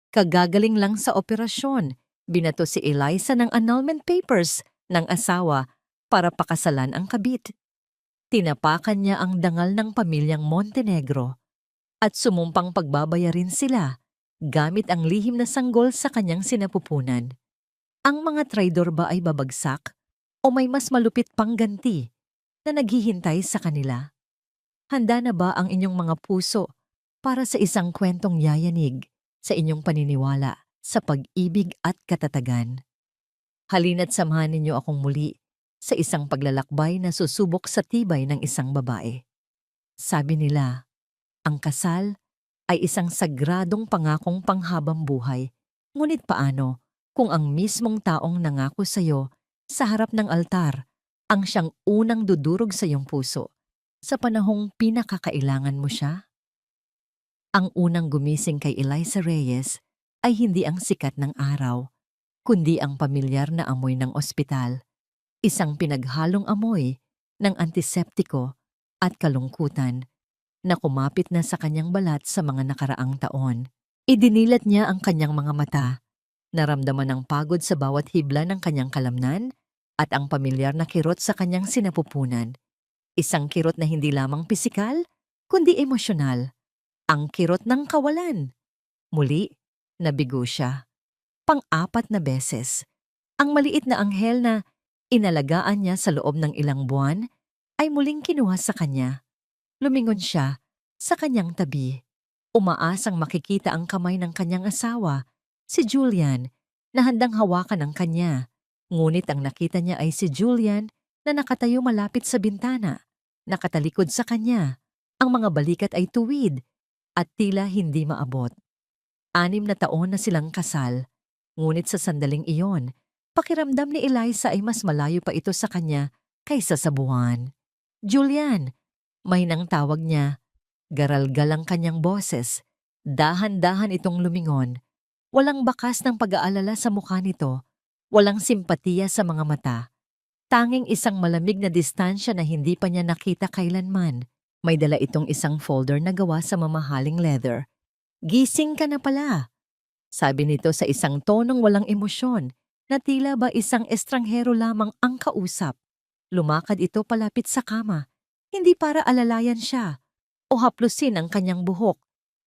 Kagagaling lang sa operasyon, binato si Eliza ng annulment papers ng asawa para pakasalan ang kabit. Tinapakan niya ang dangal ng pamilyang Montenegro at sumumpang pagbabayarin sila gamit ang lihim na sanggol sa kanyang sinapupunan. Ang mga traidor ba ay babagsak o may mas malupit pang ganti na naghihintay sa kanila? Handa na ba ang inyong mga puso para sa isang kwentong yayanig sa inyong paniniwala sa pag-ibig at katatagan? Halina't samahan ninyo akong muli sa isang paglalakbay na susubok sa tibay ng isang babae. Sabi nila, ang kasal ay isang sagradong pangakong panghabang buhay. Ngunit paano kung ang mismong taong nangako sa iyo sa harap ng altar ang siyang unang dudurog sa iyong puso sa panahong pinakakailangan mo siya? Ang unang gumising kay Eliza Reyes ay hindi ang sikat ng araw, kundi ang pamilyar na amoy ng ospital, isang pinaghalong amoy ng antiseptiko at kalungkutan na kumapit na sa kanyang balat sa mga nakaraang taon. Idinilat niya ang kanyang mga mata, naramdaman ang pagod sa bawat hibla ng kanyang kalamnan at ang pamilyar na kirot sa kanyang sinapupunan. Isang kirot na hindi lamang pisikal, kundi emosyonal. Ang kirot ng kawalan. Muli, nabigo siya. Pang-apat na beses. Ang maliit na anghel na inalagaan niya sa loob ng ilang buwan ay muling kinuha sa kanya. Lumingon siya sa kanyang tabi. Umaasang makikita ang kamay ng kanyang asawa, si Julian, na handang hawakan ang kanya. Ngunit ang nakita niya ay si Julian na nakatayo malapit sa bintana, nakatalikod sa kanya. Ang mga balikat ay tuwid at tila hindi maabot. 6 na taon na silang kasal, ngunit sa sandaling iyon, pakiramdam ni Eliza ay mas malayo pa ito sa kanya kaysa sa buwan. Julian, mahinang tawag niya. Garalgal ang kanyang boses. Dahan-dahan itong lumingon. Walang bakas ng pag-aalala sa mukha nito. Walang simpatiya sa mga mata. Tanging isang malamig na distansya na hindi pa niya nakita kailanman. May dala itong isang folder na gawa sa mamahaling leather. "Gising ka na pala," sabi nito sa isang tonong walang emosyon na tila ba isang estranghero lamang ang kausap. Lumakad ito palapit sa kama, hindi para alalayan siya o haplusin ang kanyang buhok,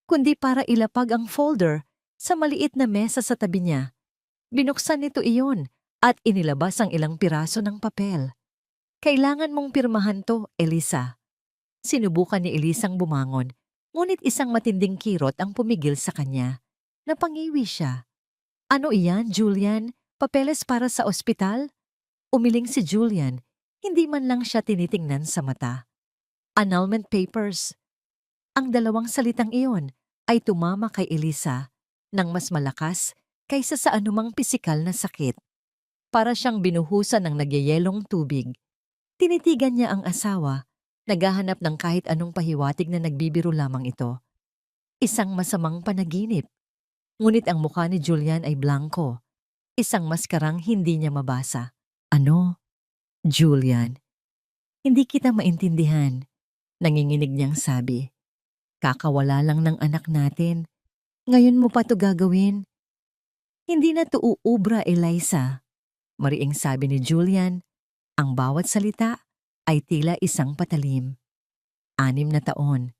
kundi para ilapag ang folder sa maliit na mesa sa tabi niya. Binuksan nito iyon at inilabas ang ilang piraso ng papel. "Kailangan mong pirmahan to, Eliza." Sinubukan ni Elisang bumangon, ngunit isang matinding kirot ang pumigil sa kanya. Napangiwi siya. "Ano iyan, Julian? Papeles para sa ospital?" Umiling si Julian, hindi man lang siya tinitingnan sa mata. "Annulment papers." Ang dalawang salitang iyon ay tumama kay Eliza ng mas malakas kaysa sa anumang pisikal na sakit. Para siyang binuhusan ng nagyayelong tubig. Tinitigan niya ang asawa, naghahanap ng kahit anong pahiwatig na nagbibiro lamang ito. Isang masamang panaginip. Ngunit ang mukha ni Julian ay blanko. Isang maskarang hindi niya mabasa. "Ano? Julian, hindi kita maintindihan." Nanginginig niyang sabi. "Kakawala lang ng anak natin. Ngayon mo pa to gagawin?" "Hindi na to uubra, Eliza," mariing sabi ni Julian. Ang bawat salita ay tila isang patalim. 6 na taon,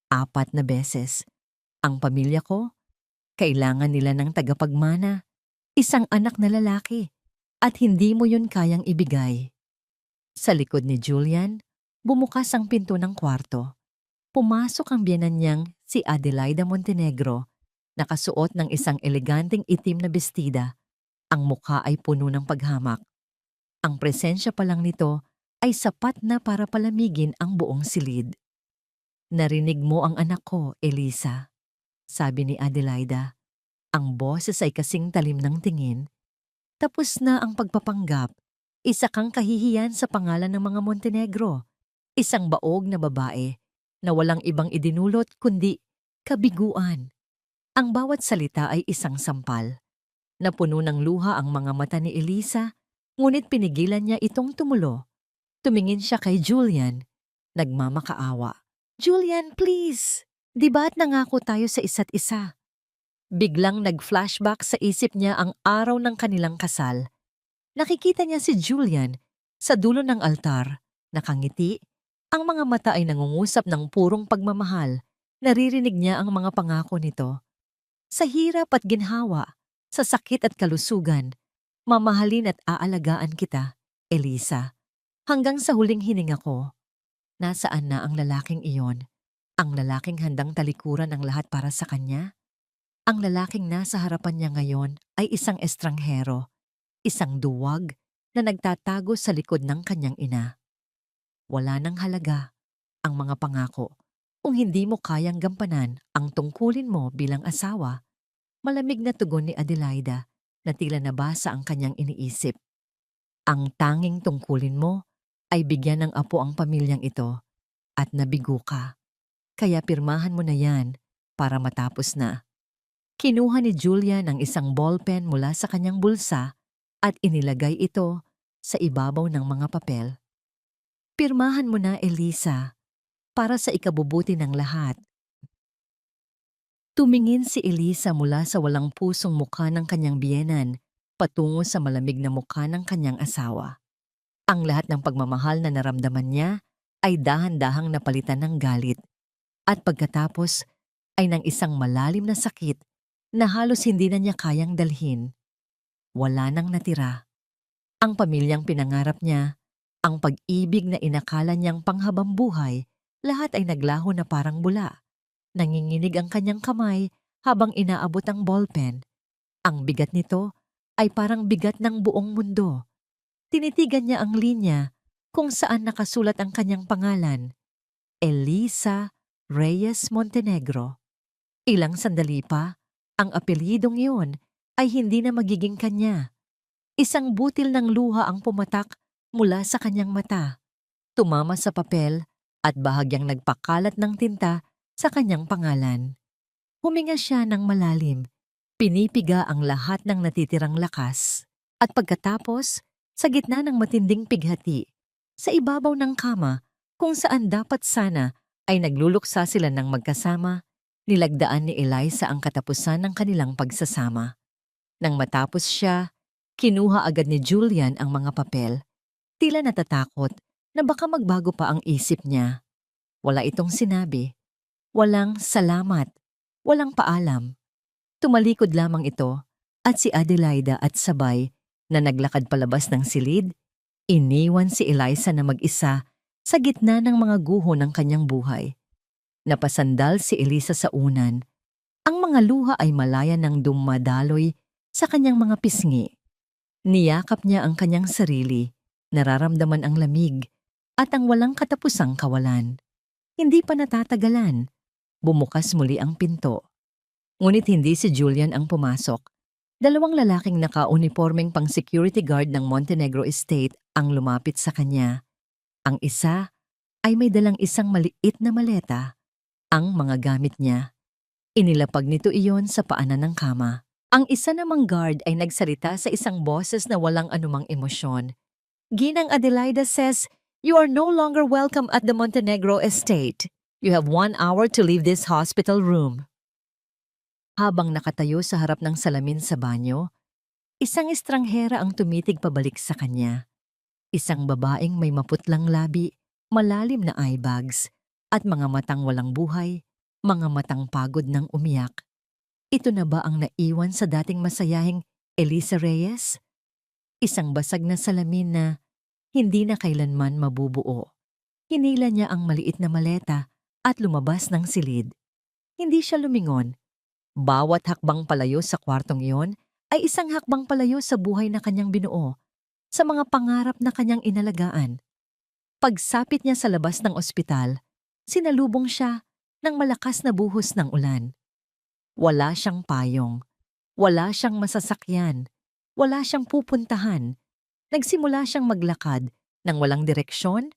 4 na beses. Ang pamilya ko, kailangan nila ng tagapagmana, isang anak na lalaki, at hindi mo yun kayang ibigay. Sa likod ni Julian, bumukas ang pinto ng kwarto. Pumasok ang biyenan niyang si Adelaida Montenegro, nakasuot ng isang eleganteng itim na bestida. Ang mukha ay puno ng paghamak. Ang presensya pa lang nito ay sapat na para palamigin ang buong silid. "Narinig mo ang anak ko, Eliza," sabi ni Adelaida. Ang boses ay kasing talim ng tingin. "Tapos na ang pagpapanggap. Isa kang kahihiyan sa pangalan ng mga Montenegro. Isang baog na babae na walang ibang idinulot kundi kabiguan." Ang bawat salita ay isang sampal. Napuno ng luha ang mga mata ni Eliza, ngunit pinigilan niya itong tumulo. Tumingin siya kay Julian, nagmamakaawa. "Julian, please! Di ba't nangako tayo sa isa't isa?" Biglang nag-flashback sa isip niya ang araw ng kanilang kasal. Nakikita niya si Julian sa dulo ng altar, nakangiti, ang mga mata ay nangungusap ng purong pagmamahal. Naririnig niya ang mga pangako nito. Sa hirap at ginhawa, sa sakit at kalusugan, mamahalin at aalagaan kita, Elisa. Hanggang sa huling hininga ko, nasaan na ang lalaking iyon? Ang lalaking handang talikuran ang lahat para sa kanya? Ang lalaking nasa harapan niya ngayon ay isang estranghero, isang duwag na nagtatago sa likod ng kanyang ina. Wala nang halaga ang mga pangako kung hindi mo kayang gampanan ang tungkulin mo bilang asawa. Malamig na tugon ni Adelaida na tila nabasa ang kanyang iniisip. Ang tanging tungkulin mo ay bigyan ng apo ang pamilyang ito at nabigo ka. Kaya pirmahan mo na yan para matapos na. Kinuha ni Julian ang isang ballpen mula sa kanyang bulsa at inilagay ito sa ibabaw ng mga papel. Pirmahan mo na, Elisa, para sa ikabubuti ng lahat. Tumingin si Elisa mula sa walang pusong mukha ng kanyang biyenan patungo sa malamig na mukha ng kanyang asawa. Ang lahat ng pagmamahal na naramdaman niya ay dahan-dahang napalitan ng galit. At pagkatapos ay ng isang malalim na sakit na halos hindi na niya kayang dalhin. Wala nang natira. Ang pamilyang pinangarap niya, ang pag-ibig na inakala niyang panghabambuhay, lahat ay naglaho na parang bula. Nanginginig ang kanyang kamay habang inaabot ang ballpen. Ang bigat nito ay parang bigat ng buong mundo. Tinitigan niya ang linya kung saan nakasulat ang kanyang pangalan, Elisa Reyes Montenegro. Ilang sandali pa, ang apelyidong iyon ay hindi na magiging kanya. Isang butil ng luha ang pumatak mula sa kanyang mata. Tumama sa papel at bahagyang nagpakalat ng tinta sa kanyang pangalan. Huminga siya ng malalim, pinipiga ang lahat ng natitirang lakas. At pagkatapos, sa gitna ng matinding pighati, sa ibabaw ng kama kung saan dapat sana ay nagluluksa sila ng magkasama, nilagdaan ni Eliza ang katapusan ng kanilang pagsasama. Nang matapos siya, kinuha agad ni Julian ang mga papel. Tila natatakot na baka magbago pa ang isip niya. Wala itong sinabi. Walang salamat. Walang paalam. Tumalikod lamang ito at si Adelaida at sabay na naglakad palabas ng silid, iniwan si Eliza na mag-isa sa gitna ng mga guho ng kanyang buhay. Napasandal si Elisa sa unan. Ang mga luha ay malaya ng dumadaloy sa kanyang mga pisngi. Niyakap niya ang kanyang sarili, nararamdaman ang lamig at ang walang katapusang kawalan. Hindi pa natatagalan. Bumukas muli ang pinto. Ngunit hindi si Julian ang pumasok. Dalawang lalaking naka-uniformeng pang-security guard ng Montenegro Estate ang lumapit sa kanya. Ang isa ay may dalang isang maliit na maleta, ang mga gamit niya. Inilapag nito iyon sa paanan ng kama. Ang isa namang guard ay nagsalita sa isang boses na walang anumang emosyon. Ginang Adelaida says, "You are no longer welcome at the Montenegro Estate. You have 1 hour to leave this hospital room." Habang nakatayo sa harap ng salamin sa banyo, isang estranghera ang tumitig pabalik sa kanya. Isang babaeng may maputlang labi, malalim na eye bags, at mga matang walang buhay, mga matang pagod ng umiyak. Ito na ba ang naiwan sa dating masayahing Elisa Reyes? Isang basag na salamin na hindi na kailanman mabubuo. Hinila niya ang maliit na maleta at lumabas ng silid. Hindi siya lumingon. Bawat hakbang palayo sa kwartong iyon ay isang hakbang palayo sa buhay na kanyang binuo, sa mga pangarap na kanyang inalagaan. Pagsapit niya sa labas ng ospital, sinalubong siya ng malakas na buhos ng ulan. Wala siyang payong, wala siyang masasakyan, wala siyang pupuntahan. Nagsimula siyang maglakad nang walang direksyon.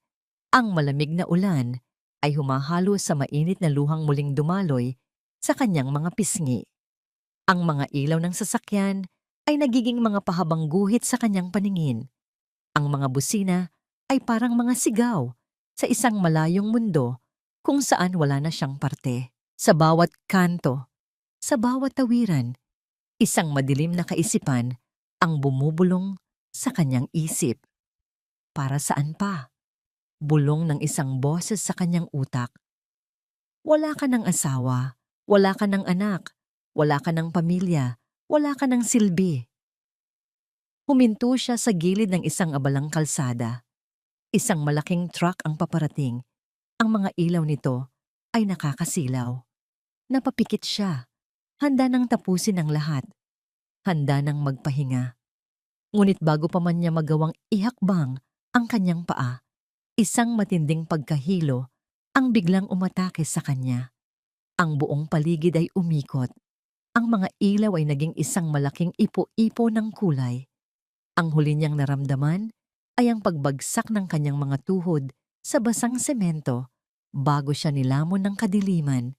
Ang malamig na ulan ay humahalo sa mainit na luhang muling dumaloy sa kanyang mga pisngi. Ang mga ilaw ng sasakyan ay nagiging mga pahabang guhit sa kanyang paningin. Ang mga busina ay parang mga sigaw sa isang malayong mundo kung saan wala na siyang parte. Sa bawat kanto, Sa bawat tawiran, isang madilim na kaisipan ang bumubulong sa kanyang isip. Para saan pa? Bulong ng isang boses sa kanyang utak. Wala ka ng asawa, wala ka ng anak, wala ka ng pamilya, wala ka ng silbi. Huminto siya sa gilid ng isang abalang kalsada. Isang malaking truck ang paparating. Ang mga ilaw nito ay nakakasilaw. Napapikit siya. Handa nang tapusin ang lahat. Handa nang magpahinga. Ngunit bago pa man niya magawang ihakbang ang kanyang paa, isang matinding pagkahilo ang biglang umatake sa kanya. Ang buong paligid ay umikot. Ang mga ilaw ay naging isang malaking ipo-ipo ng kulay. Ang huli niyang naramdaman ay ang pagbagsak ng kanyang mga tuhod sa basang semento bago siya nilamon ng kadiliman.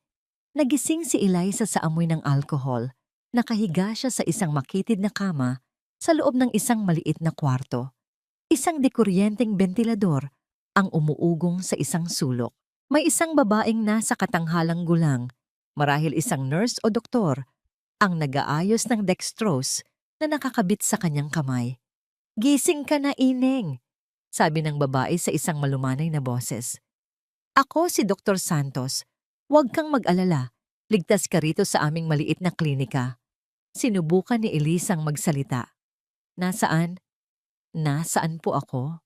Nagising si Eliza sa amoy ng alkohol. Nakahiga siya sa isang makitid na kama sa loob ng isang maliit na kwarto. Isang dekuryenteng bentilador ang umuugong sa isang sulok. May isang babaeng nasa katanghalang gulang, marahil isang nurse o doktor, ang nag-aayos ng dextrose na nakakabit sa kanyang kamay. "Gising ka na, Ineng," sabi ng babae sa isang malumanay na boses. "Ako si Dr. Santos. Huwag kang mag-alala. Ligtas ka rito sa aming maliit na klinika." Sinubukan ni Elisang magsalita. "Nasaan? Nasaan po ako?"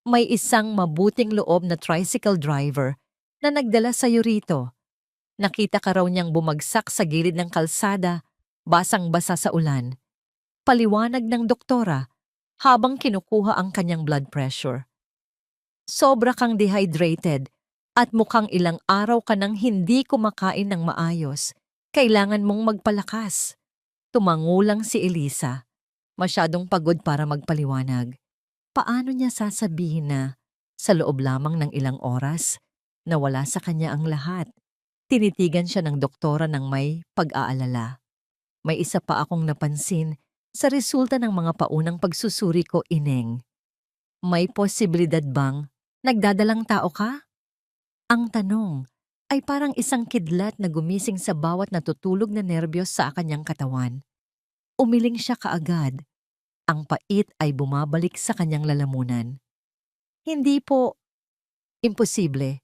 "May isang mabuting loob na tricycle driver na nagdala sa'yo rito. Nakita ka raw niyang bumagsak sa gilid ng kalsada, basang-basa sa ulan." Paliwanag ng doktora habang kinukuha ang kanyang blood pressure. "Sobra kang dehydrated at mukhang ilang araw ka nang hindi kumakain ng maayos. Kailangan mong magpalakas." Tumangulang si Elisa, masyadong pagod para magpaliwanag. Paano niya sasabihin na sa loob lamang ng ilang oras nawala sa kanya ang lahat? Tinitigan siya ng doktora ng may pag-aalala. "May isa pa akong napansin sa resulta ng mga paunang pagsusuri ko, Ineng. May posibilidad bang nagdadalang tao ka?" Ang tanong ay parang isang kidlat na gumising sa bawat natutulog na nerbiyos sa kanyang katawan. Umiling siya kaagad. Ang pait ay bumabalik sa kanyang lalamunan. "Hindi po. Imposible.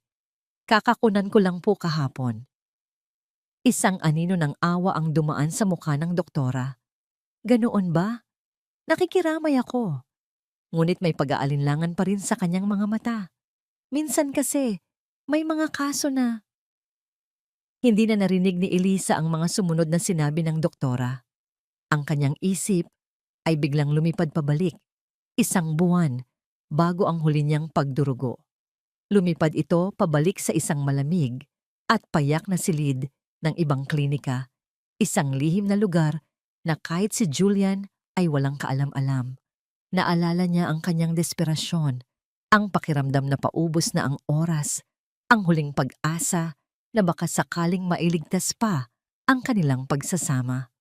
Kakakunan ko lang po kahapon." Isang anino ng awa ang dumaan sa mukha ng doktora. "Ganoon ba?" Nakikiramay ako. Ngunit may pag-aalinlangan pa rin sa kanyang mga mata. Minsan kasi, may mga kaso na... Hindi na narinig ni Elisa ang mga sumunod na sinabi ng doktora. Ang kanyang isip ay biglang lumipad pabalik. 1 buwan bago ang huli niyang pagdurugo. Lumipad ito pabalik sa isang malamig at payak na silid ng ibang klinika. Isang lihim na lugar na kahit si Julian ay walang kaalam-alam. Naalala niya ang kanyang desperasyon, ang pakiramdam na paubos na ang oras, ang huling pag-asa na baka sakaling mailigtas pa ang kanilang pagsasama.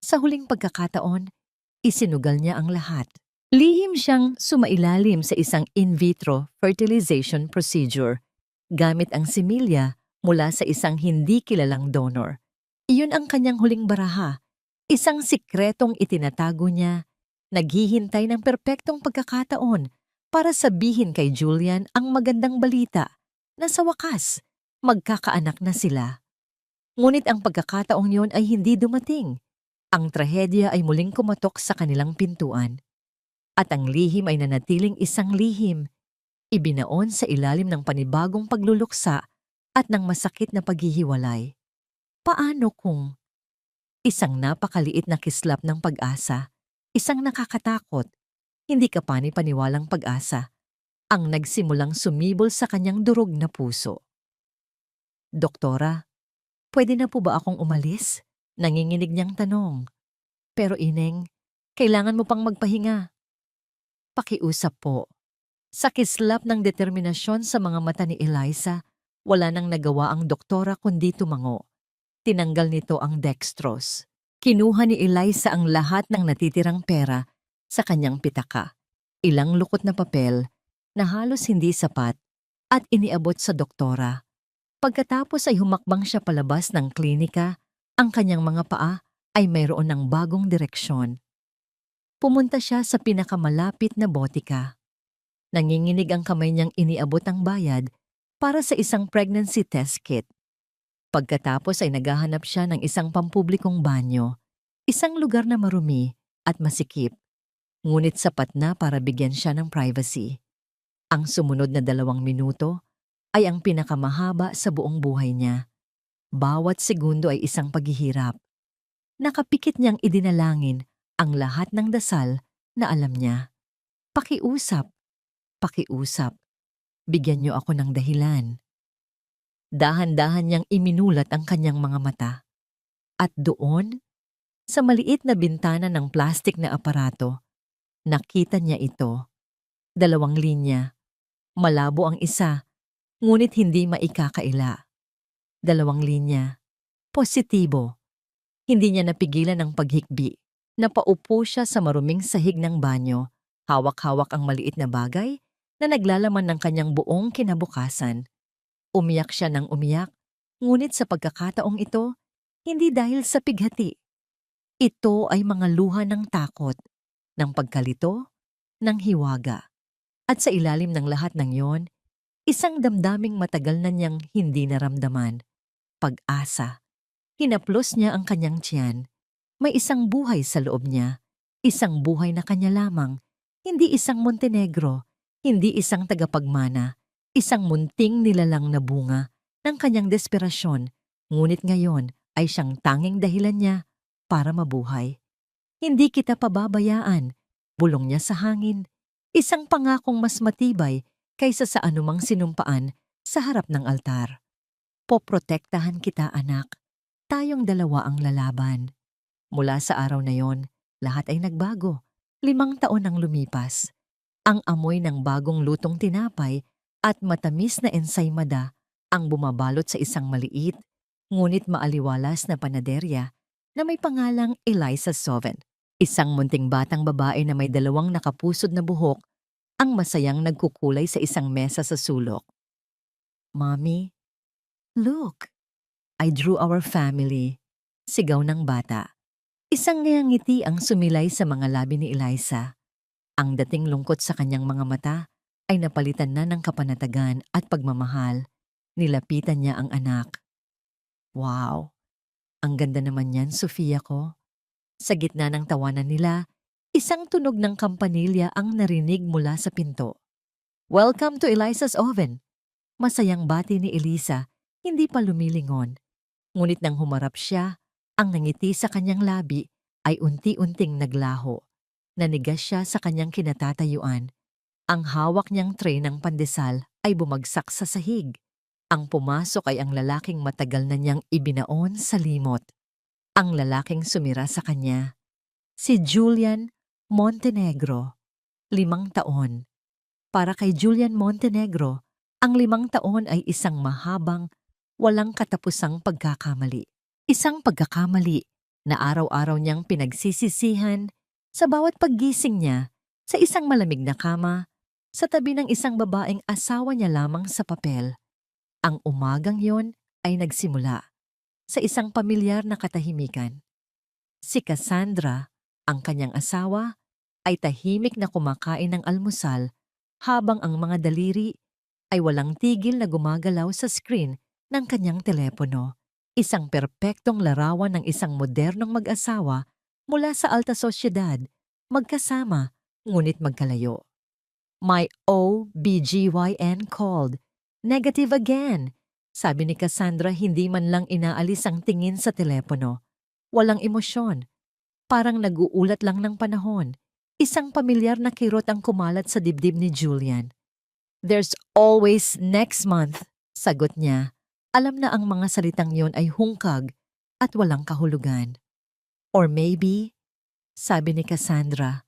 Sa huling pagkakataon, isinugal niya ang lahat. Lihim siyang sumailalim sa isang in vitro fertilization procedure gamit ang similya mula sa isang hindi kilalang donor. Iyon ang kanyang huling baraha, isang sikretong itinatago niya, naghihintay ng perpektong pagkakataon para sabihin kay Julian ang magandang balita na sa wakas, magkakaanak na sila. Ngunit ang pagkakataong yun ay hindi dumating. Ang trahedya ay muling kumatok sa kanilang pintuan. At ang lihim ay nanatiling isang lihim, ibinaon sa ilalim ng panibagong pagluluksa at ng masakit na paghihiwalay. Paano kung isang napakaliit na kislap ng pag-asa, isang nakakatakot, hindi ka pani-paniwalang pag-asa, ang nagsimulang sumibol sa kanyang durog na puso? "Doktora, pwede na po ba akong umalis?" Nanginginig niyang tanong. "Pero Ineng, kailangan mo pang magpahinga." "Pakiusap po." Sa kislap ng determinasyon sa mga mata ni Eliza, wala nang nagawa ang doktora kundi tumango. Tinanggal nito ang dextrose. Kinuha ni Eliza ang lahat ng natitirang pera sa kanyang pitaka. Ilang lukot na papel na halos hindi sapat at iniabot sa doktora. Pagkatapos ay humakbang siya palabas ng klinika Ang kanyang mga paa ay mayroon ng bagong direksyon. Pumunta siya sa pinakamalapit na botika. Nanginginig ang kamay niyang iniabot ang bayad para sa isang pregnancy test kit. Pagkatapos ay naghahanap siya ng isang pampublikong banyo, isang lugar na marumi at masikip, ngunit sapat na para bigyan siya ng privacy. Ang sumunod na 2 minuto ay ang pinakamahaba sa buong buhay niya. Bawat segundo ay isang paghihirap. Nakapikit niyang idinalangin ang lahat ng dasal na alam niya. Pakiusap, pakiusap, bigyan niyo ako ng dahilan. Dahan-dahan niyang iminulat ang kanyang mga mata. At doon, sa maliit na bintana ng plastik na aparato, nakita niya ito. 2 linya. Malabo ang isa, ngunit hindi maikakaila. 2 linya. Positibo. Hindi niya napigilan ang paghikbi. Napaupo siya sa maruming sahig ng banyo, hawak-hawak ang maliit na bagay na naglalaman ng kanyang buong kinabukasan. Umiyak siya ng umiyak, ngunit sa pagkakataong ito, hindi dahil sa pighati. Ito ay mga luha ng takot, ng pagkalito, ng hiwaga. At sa ilalim ng lahat ng yon, isang damdaming matagal na niyang hindi naramdaman. Pag-asa. Hinaplos niya ang kanyang tiyan. May isang buhay sa loob niya. Isang buhay na kanya lamang. Hindi isang Montenegro. Hindi isang tagapagmana. Isang munting nilalang na bunga ng kanyang desperasyon. Ngunit ngayon ay siyang tanging dahilan niya para mabuhay. Hindi kita pababayaan. Bulong niya sa hangin. Isang pangakong mas matibay kaysa sa anumang sinumpaan sa harap ng altar. Poprotektahan kita, anak. Tayong 2 ang lalaban. Mula sa araw na yon, lahat ay nagbago. 5 taon ang lumipas. Ang amoy ng bagong lutong tinapay at matamis na ensaymada ang bumabalot sa isang maliit, ngunit maaliwalas na panaderya na may pangalang Eliza Soven. Isang munting batang babae na may 2 nakapusod na buhok ang masayang nagkukulay sa isang mesa sa sulok. "Mommy, look! I drew our family." Sigaw ng bata. Isang ngiti ang sumilay sa mga labi ni Eliza. Ang dating lungkot sa kanyang mga mata ay napalitan na ng kapanatagan at pagmamahal. Nilapitan niya ang anak. "Wow, ang ganda naman yan, Sofia ko." Sa gitna ng tawanan nila, isang tunog ng kampanilya ang narinig mula sa pinto. "Welcome to Eliza's Oven." Masayang bati ni Eliza, hindi pa lumilingon. Ngunit nang humarap siya, ang nangiti sa kanyang labi ay unti-unting naglaho. Nanigas siya sa kanyang kinatatayuan. Ang hawak niyang tray ng pandesal ay bumagsak sa sahig. Ang pumasok ay ang lalaking matagal na niyang ibinaon sa limot. Ang lalaking sumira sa kanya. Si Julian Montenegro, 5 taon. Para kay Julian Montenegro, ang 5 taon ay isang mahabang, walang katapusang pagkakamali. Isang pagkakamali na araw-araw niyang pinagsisisihan sa bawat paggising niya sa isang malamig na kama sa tabi ng isang babaeng asawa niya lamang sa papel. Ang umagang yon ay nagsimula sa isang pamilyar na katahimikan. Si Cassandra, ang kanyang asawa, ay tahimik na kumakain ng almusal habang ang mga daliri ay walang tigil na gumagalaw sa screen ng kanyang telepono. Isang perpektong larawan ng isang modernong mag-asawa mula sa alta sosyedad, magkasama ngunit magkalayo. "My OBGYN called. Negative again." Sabi ni Cassandra, hindi man lang inaalis ang tingin sa telepono. Walang emosyon. Parang nag-uulat lang ng panahon. Isang pamilyar na kirot ang kumalat sa dibdib ni Julian. "There's always next month," sagot niya. Alam na ang mga salitang yon ay hungkag at walang kahulugan. "Or maybe," sabi ni Cassandra,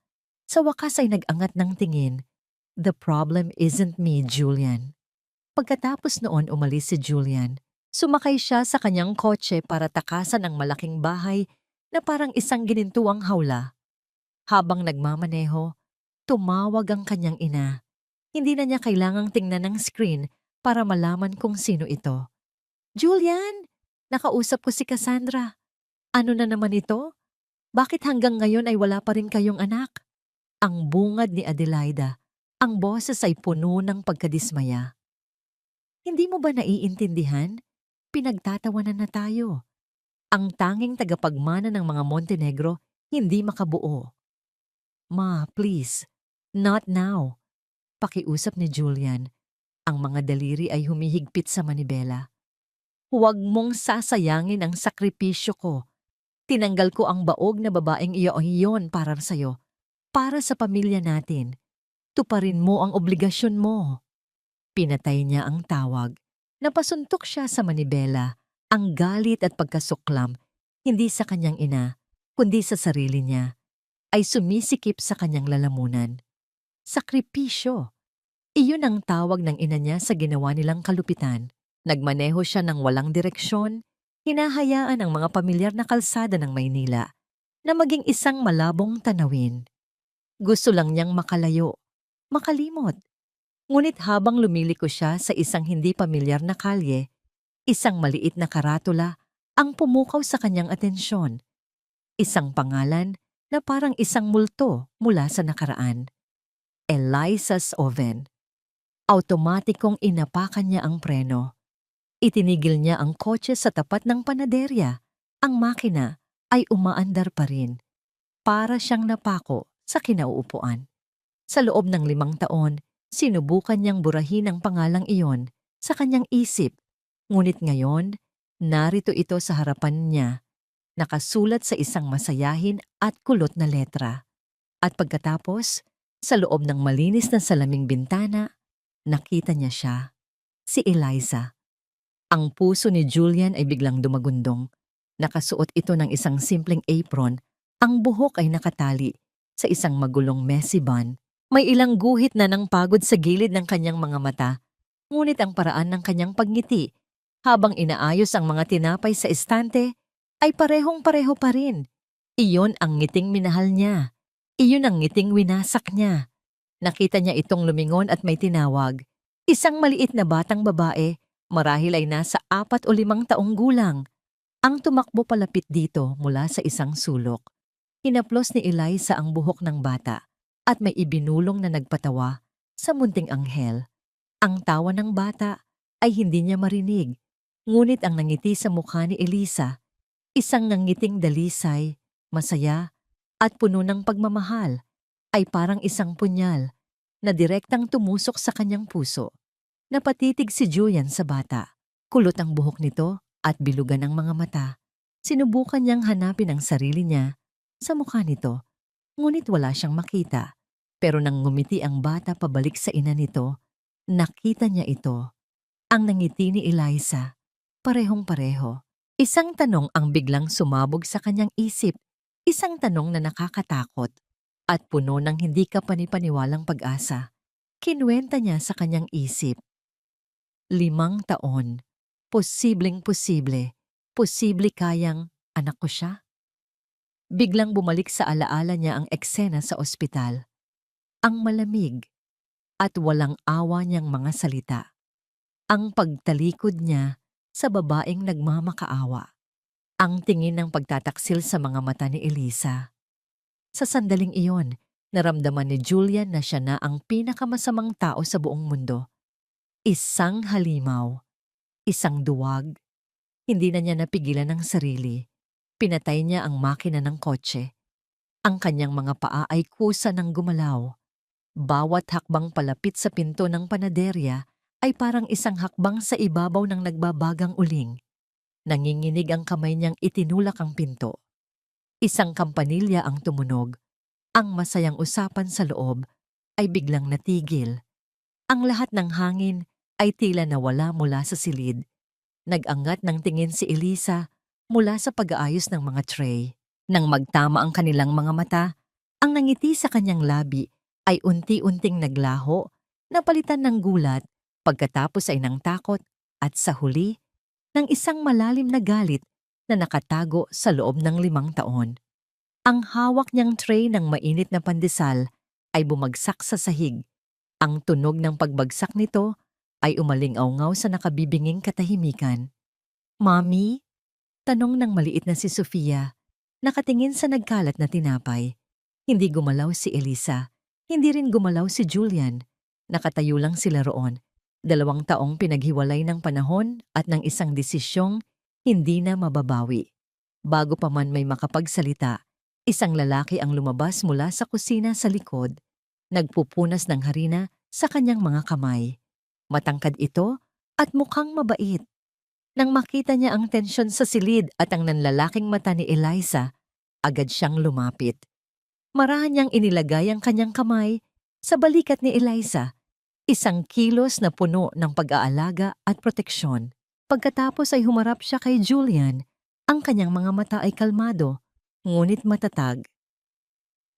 sa wakas ay nag-angat ng tingin, "the problem isn't me, Julian." Pagkatapos noon umalis si Julian. Sumakay siya sa kanyang kotse para takasan ang malaking bahay na parang isang ginintuang hawla. Habang nagmamaneho, tumawag ang kanyang ina. Hindi na niya kailangang tingnan ng screen para malaman kung sino ito. "Julian, nakausap ko si Cassandra." Ano na naman ito? Bakit hanggang ngayon ay wala pa rin kayong anak? Ang bungad ni Adelaida. Ang boses ay puno ng pagkadismaya. Hindi mo ba naiintindihan? Pinagtatawanan na tayo. Ang tanging tagapagmana ng mga Montenegro hindi makabuo. Ma, please. Not now. Pakiusap ni Julian. Ang mga daliri ay humihigpit sa manibela. Huwag mong sasayangin ang sakripisyo ko. Tinanggal ko ang baog na babaeng iyon para sa'yo. Para sa pamilya natin. Tuparin mo ang obligasyon mo. Pinatay niya ang tawag. Napasuntok siya sa manibela. Ang galit at pagkasuklam, hindi sa kanyang ina, kundi sa sarili niya, ay sumisikip sa kanyang lalamunan. Sakripisyo. Iyon ang tawag ng ina niya sa ginawa nilang kalupitan. Nagmaneho siya ng walang direksyon, hinahayaan ang mga pamilyar na kalsada ng Maynila na maging isang malabong tanawin. Gusto lang niyang makalayo, makalimot. Ngunit habang lumiliko siya sa isang hindi pamilyar na kalye, isang maliit na karatula ang pumukaw sa kanyang atensyon. Isang pangalan na parang isang multo mula sa nakaraan. Eliza's Oven. Automatikong inapakan niya ang preno. Itinigil niya ang kotse sa tapat ng panaderya. Ang makina ay umaandar pa rin. Para siyang napako sa kinauupuan. Sa loob ng 5 taon, sinubukan niyang burahin ang pangalang iyon sa kanyang isip. Ngunit ngayon, narito ito sa harapan niya, nakasulat sa isang masayahin at kulot na letra. At pagkatapos, sa loob ng malinis na salaming bintana, nakita niya siya, si Eliza. Ang puso ni Julian ay biglang dumagundong. Nakasuot ito ng isang simpleng apron, ang buhok ay nakatali sa isang magulong messy bun. May ilang guhit na ng pagod sa gilid ng kanyang mga mata, ngunit ang paraan ng kanyang pagngiti habang inaayos ang mga tinapay sa estante ay parehong-pareho pa rin. Iyon ang ngiting minahal niya. Iyon ang ngiting winasak niya. Nakita niya itong lumingon at may tinawag. Isang maliit na batang babae, marahil ay nasa 4 o 5 taong gulang. Ang tumakbo palapit dito mula sa isang sulok. Hinaplos ni Eliza ang buhok ng bata at may ibinulong na nagpatawa sa munting anghel. Ang tawa ng bata ay hindi niya marinig, ngunit ang nangiti sa mukha ni Eliza, isang nangiting dalisay, masaya, at puno ng pagmamahal, ay parang isang punyal na direktang tumusok sa kanyang puso. Napatitig si Julian sa bata. Kulot ang buhok nito at bilugan ang mga mata. Sinubukan niyang hanapin ang sarili niya sa mukha nito, ngunit wala siyang makita. Pero nang ngumiti ang bata pabalik sa ina nito, nakita niya ito. Ang nangiti ni Eliza, parehong-pareho. Isang tanong ang biglang sumabog sa kanyang isip. Isang tanong na nakakatakot at puno ng hindi kapanipaniwalang pag-asa. Kinuwenta niya sa kanyang isip. 5 taon. Posibleng-posible. Posible kayang anak ko siya? Biglang bumalik sa alaala niya ang eksena sa ospital. Ang malamig at walang awa niyang mga salita. Ang pagtalikod niya sa babaeng nagmamakaawa. Ang tingin ng pagtataksil sa mga mata ni Eliza. Sa sandaling iyon, naramdaman ni Julian na siya na ang pinakamasamang tao sa buong mundo. Isang halimaw, isang duwag. Hindi na niya napigilan ang sarili. Pinatay niya ang makina ng kotse. Ang kanyang mga paa ay kusa ng gumalaw. Bawat hakbang palapit sa pinto ng panaderya ay parang isang hakbang sa ibabaw ng nagbabagang uling. Nanginginig ang kamay niyang itinulak ang pinto. Isang kampanilya ang tumunog. Ang masayang usapan sa loob ay biglang natigil. Ang lahat ng hangin ay tila nawala mula sa silid. Nag-angat ng tingin si Eliza mula sa pag-aayos ng mga tray. Nang magtama ang kanilang mga mata, ang nangiti sa kanyang labi ay unti-unting naglaho, napalitan ng gulat, pagkatapos ay ng takot at sa huli, ng isang malalim na galit na nakatago sa loob ng 5 taon. Ang hawak niyang tray ng mainit na pandesal ay bumagsak sa sahig. Ang tunog ng pagbagsak nito ay umaling-awngaw sa nakabibinging katahimikan. "Mommy?" Tanong ng maliit na si Sofia, nakatingin sa nagkalat na tinapay. Hindi gumalaw si Elisa. Hindi rin gumalaw si Julian. Nakatayo lang sila roon. 2 taong pinaghiwalay ng panahon at ng isang desisyong hindi na mababawi. Bago pa man may makapagsalita, isang lalaki ang lumabas mula sa kusina sa likod. Nagpupunas ng harina sa kanyang mga kamay. Matangkad ito at mukhang mabait. Nang makita niya ang tensyon sa silid at ang nanlalaking mata ni Eliza, agad siyang lumapit. Marahan niyang inilagay ang kanyang kamay sa balikat ni Eliza, isang kilos na puno ng pag-aalaga at proteksyon. Pagkatapos ay humarap siya kay Julian. Ang kanyang mga mata ay kalmado, ngunit matatag.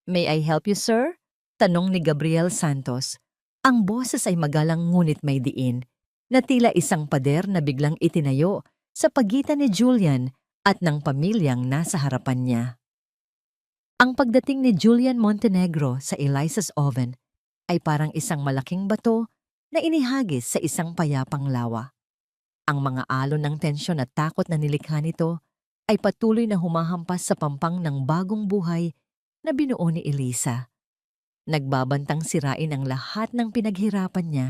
"May I help you, sir?" Tanong ni Gabriel Santos. Ang boses ay magalang ngunit may diin, na tila isang pader na biglang itinayo sa pagitan ni Julian at ng pamilyang nasa harapan niya. Ang pagdating ni Julian Montenegro sa Eliza's oven ay parang isang malaking bato na inihagis sa isang payapang lawa. Ang mga alon ng tensyon at takot na nilikha nito ay patuloy na humahampas sa pampang ng bagong buhay na binuo ni Eliza. Nagbabantang sirain ang lahat ng pinaghirapan niya.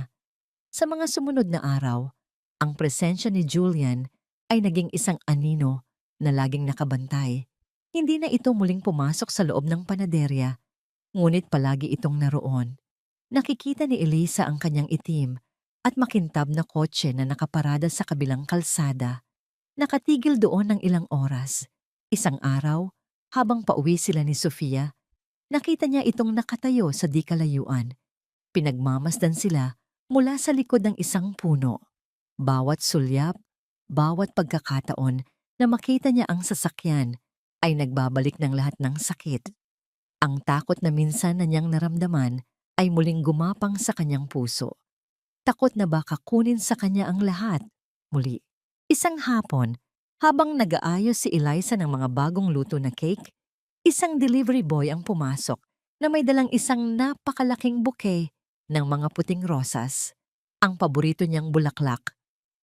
Sa mga sumunod na araw, ang presensya ni Julian ay naging isang anino na laging nakabantay. Hindi na ito muling pumasok sa loob ng panaderya, ngunit palagi itong naroon. Nakikita ni Eliza ang kanyang itim at makintab na kotse na nakaparada sa kabilang kalsada. Nakatigil doon ng ilang oras. Isang araw, habang pauwi sila ni Sofia, nakita niya itong nakatayo sa di kalayuan. Pinagmamasdan sila mula sa likod ng isang puno. Bawat sulyap, bawat pagkakataon na makita niya ang sasakyan ay nagbabalik ng lahat ng sakit. Ang takot na minsan na niyang naramdaman ay muling gumapang sa kanyang puso. Takot na baka kunin sa kanya ang lahat. Muli, isang hapon, habang nag-aayos si Eliza ng mga bagong luto na cake, isang delivery boy ang pumasok na may dalang isang napakalaking bouquet ng mga puting rosas. Ang paborito niyang bulaklak.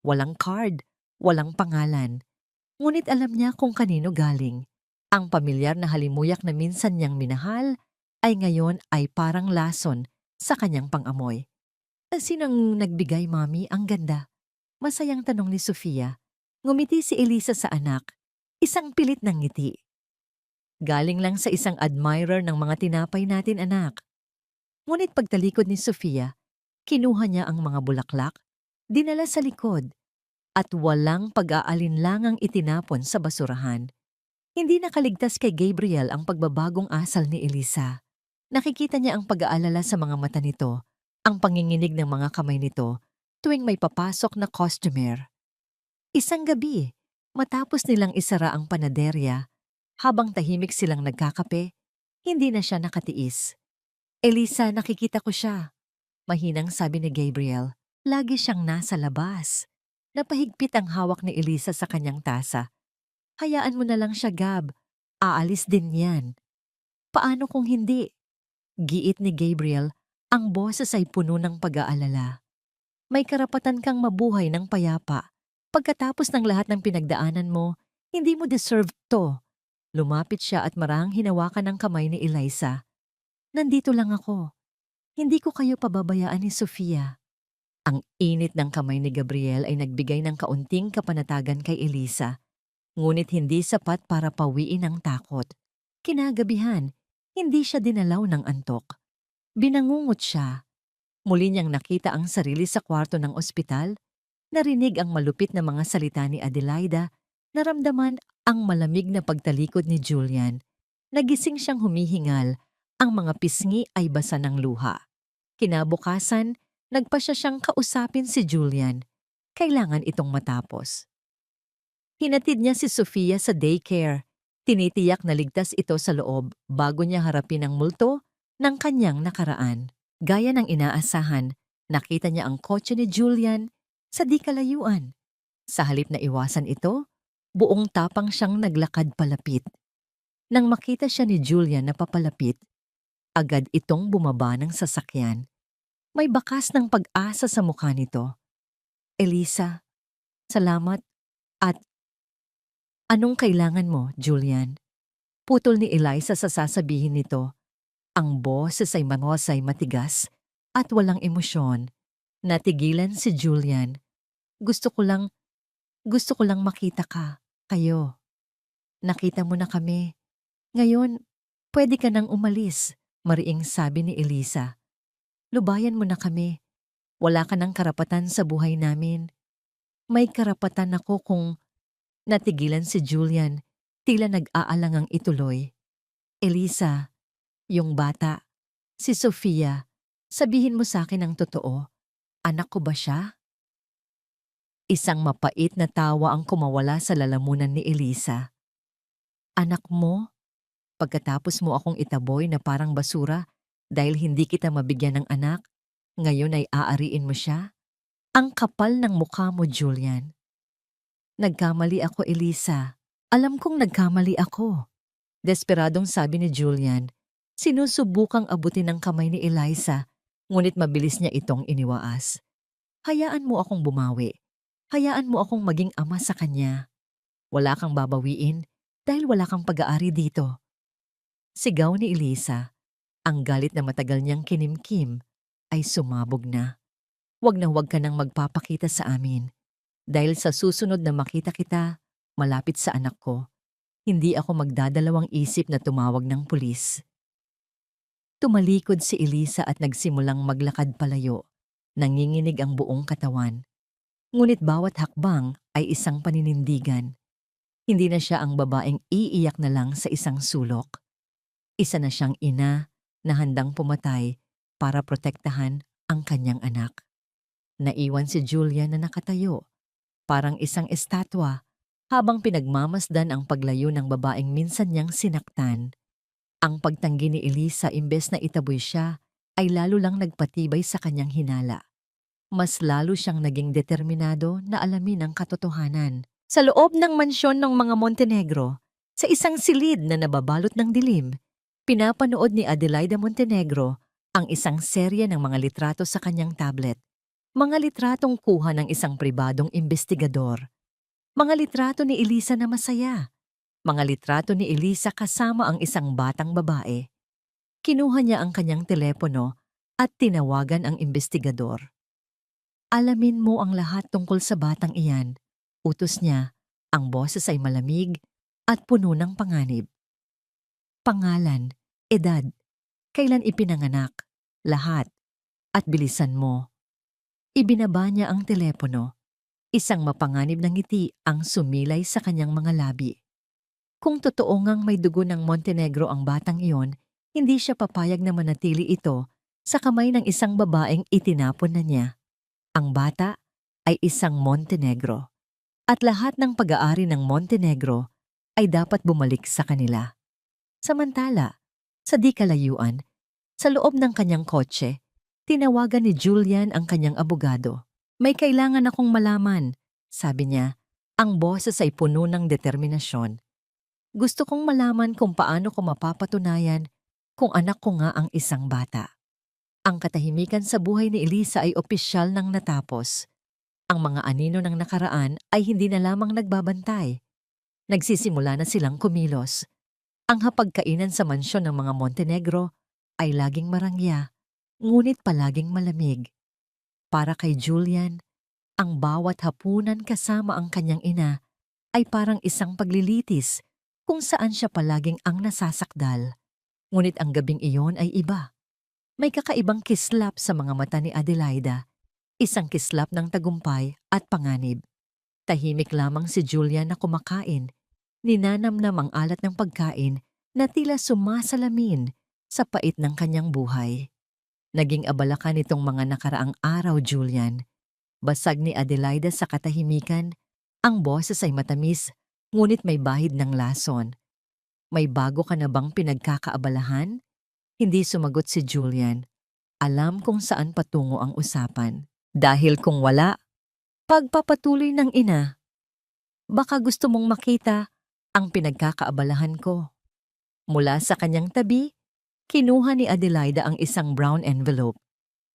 Walang card, walang pangalan. Ngunit alam niya kung kanino galing. Ang pamilyar na halimuyak na minsan niyang minahal ay ngayon ay parang lason sa kanyang pang-amoy. "Sinong nagbigay, Mami? Ang ganda." Masayang tanong ni Sofia. Ngumiti si Eliza sa anak. Isang pilit ng ngiti. "Galing lang sa isang admirer ng mga tinapay natin, anak." Ngunit pagtalikod ni Sofia, kinuha niya ang mga bulaklak, dinala sa likod, at walang pag-aalinlangang itinapon sa basurahan. Hindi nakaligtas kay Gabriel ang pagbabagong asal ni Eliza. Nakikita niya ang pag-aalala sa mga mata nito, ang panginginig ng mga kamay nito tuwing may papasok na customer. Isang gabi, matapos nilang isara ang panaderya, habang tahimik silang nagkakape, hindi na siya nakatiis. "Eliza, nakikita ko siya," mahinang sabi ni Gabriel. Lagi siyang nasa labas. Napahigpit ang hawak ni Eliza sa kanyang tasa. "Hayaan mo na lang siya, Gab. Aalis din yan." "Paano kung hindi?" Giit ni Gabriel, ang boses ay puno ng pag-aalala. "May karapatan kang mabuhay ng payapa. Pagkatapos ng lahat ng pinagdaanan mo, hindi mo deserve to." Lumapit siya at marahang hinawakan ang kamay ni Eliza. "Nandito lang ako. Hindi ko kayo pababayaan ni Sofia." Ang init ng kamay ni Gabriel ay nagbigay ng kaunting kapanatagan kay Eliza, ngunit hindi sapat para pawiin ang takot. Kinagabihan, hindi siya dinalaw ng antok. Binangungot siya. Muli niyang nakita ang sarili sa kwarto ng ospital, narinig ang malupit na mga salita ni Adelaida, naramdaman ang malamig na pagtalikod ni Julian. Nagising siyang humihingal, ang mga pisngi ay basa ng luha. Kinabukasan, nagpasya siyang kausapin si Julian. Kailangan itong matapos. Hinatid niya si Sofia sa daycare. Tinitiyak na ligtas ito sa loob bago niya harapin ang multo ng kanyang nakaraan. Gaya ng inaasahan, nakita niya ang kotse ni Julian sa di kalayuan. Sa halip na iwasan ito, buong tapang siyang naglakad palapit. Nang makita siya ni Julian na papalapit, agad itong bumaba ng sasakyan. May bakas ng pag-asa sa mukha nito. "Eliza, salamat at Anong kailangan mo, Julian? Putol ni Eliza sa sasabihin nito. Ang boses ay manosay matigas at walang emosyon. Natigilan si Julian. Gusto ko lang, gusto ko lang makita ka, kayo. Nakita mo na kami. Ngayon, pwede ka nang umalis, mariing sabi ni Eliza. Lubayan mo na kami. Wala ka ng karapatan sa buhay namin. May karapatan ako kung natigilan si Julian, tila nag-aalangang ituloy. Eliza, yung bata, si Sofia, sabihin mo sa akin ang totoo. Anak ko ba siya? Isang mapait na tawa ang kumawala sa lalamunan ni Eliza. Anak mo? Pagkatapos mo akong itaboy na parang basura dahil hindi kita mabigyan ng anak, ngayon ay aariin mo siya? Ang kapal ng mukha mo, Julian. Nagkamali ako, Eliza. Alam kong nagkamali ako. Desperadong sabi ni Julian, sinusubukang abutin ng kamay ni Eliza, ngunit mabilis niya itong iniwaas. Hayaan mo akong bumawi. Hayaan mo akong maging ama sa kanya. Wala kang babawiin dahil wala kang pag-aari dito. Sigaw ni Eliza. Ang galit na matagal niyang kinimkim ay sumabog na. Huwag ka nang magpapakita sa amin. Dahil sa susunod na makita kita, malapit sa anak ko, hindi ako magdadalawang isip na tumawag ng pulis. Tumalikod si Eliza at nagsimulang maglakad palayo. Nanginginig ang buong katawan. Ngunit bawat hakbang ay isang paninindigan. Hindi na siya ang babaeng iiyak na lang sa isang sulok. Isa na siyang ina na handang pumatay para protektahan ang kanyang anak. Naiwan si Julia na nakatayo, parang isang estatwa, habang pinagmamasdan ang paglayo ng babaeng minsan niyang sinaktan. Ang pagtanggi ni Eliza imbes na itaboy siya, ay lalo lang nagpatibay sa kanyang hinala. Mas lalo siyang naging determinado na alamin ang katotohanan. Sa loob ng mansyon ng mga Montenegro, sa isang silid na nababalot ng dilim, pinapanood ni Adelaida Montenegro ang isang serye ng mga litrato sa kanyang tablet. Mga litratong kuha ng isang pribadong investigador. Mga litrato ni Eliza na masaya. Mga litrato ni Eliza kasama ang isang batang babae. Kinuha niya ang kanyang telepono at tinawagan ang investigador. Alamin mo ang lahat tungkol sa batang iyan. Utos niya, ang boses ay malamig at puno ng panganib. Pangalan, edad, kailan ipinanganak, lahat, at bilisan mo. Ibinaba niya ang telepono. Isang mapanganib na ngiti ang sumilay sa kanyang mga labi. Kung totoo ngang may dugo ng Montenegro ang batang iyon, hindi siya papayag na manatili ito sa kamay ng isang babaeng itinapon na niya. Ang bata ay isang Montenegro. At lahat ng pag-aari ng Montenegro ay dapat bumalik sa kanila. Samantala, sa di kalayuan, sa loob ng kanyang kotse, tinawagan ni Julian ang kanyang abogado. May kailangan akong malaman, sabi niya. Ang boses ay puno ng determinasyon. Gusto kong malaman kung paano ko mapapatunayan kung anak ko nga ang isang bata. Ang katahimikan sa buhay ni Eliza ay opisyal nang natapos. Ang mga anino ng nakaraan ay hindi na lamang nagbabantay. Nagsisimula na silang kumilos. Ang hapagkainan sa mansyon ng mga Montenegro ay laging marangya, ngunit palaging malamig. Para kay Julian, ang bawat hapunan kasama ang kanyang ina ay parang isang paglilitis kung saan siya palaging ang nasasakdal. Ngunit ang gabing iyon ay iba. May kakaibang kislap sa mga mata ni Adelaida, isang kislap ng tagumpay at panganib. Tahimik lamang si Julian na kumakain, ninanamnam ang alat ng pagkain na tila sumasalamin sa pait ng kanyang buhay. Naging abala ka nitong mga nakaraang araw, Julian. Basag ni Adelaida sa katahimikan, ang boses ay matamis, ngunit may bahid ng lason. May bago ka na bang pinagkakaabalahan? Hindi sumagot si Julian. Alam kung saan patungo ang usapan. Dahil kung wala, pagpapatuloy ng ina. Baka gusto mong makita ang pinagkakaabalahan ko. Mula sa kanyang tabi, kinuha ni Adelaida ang isang brown envelope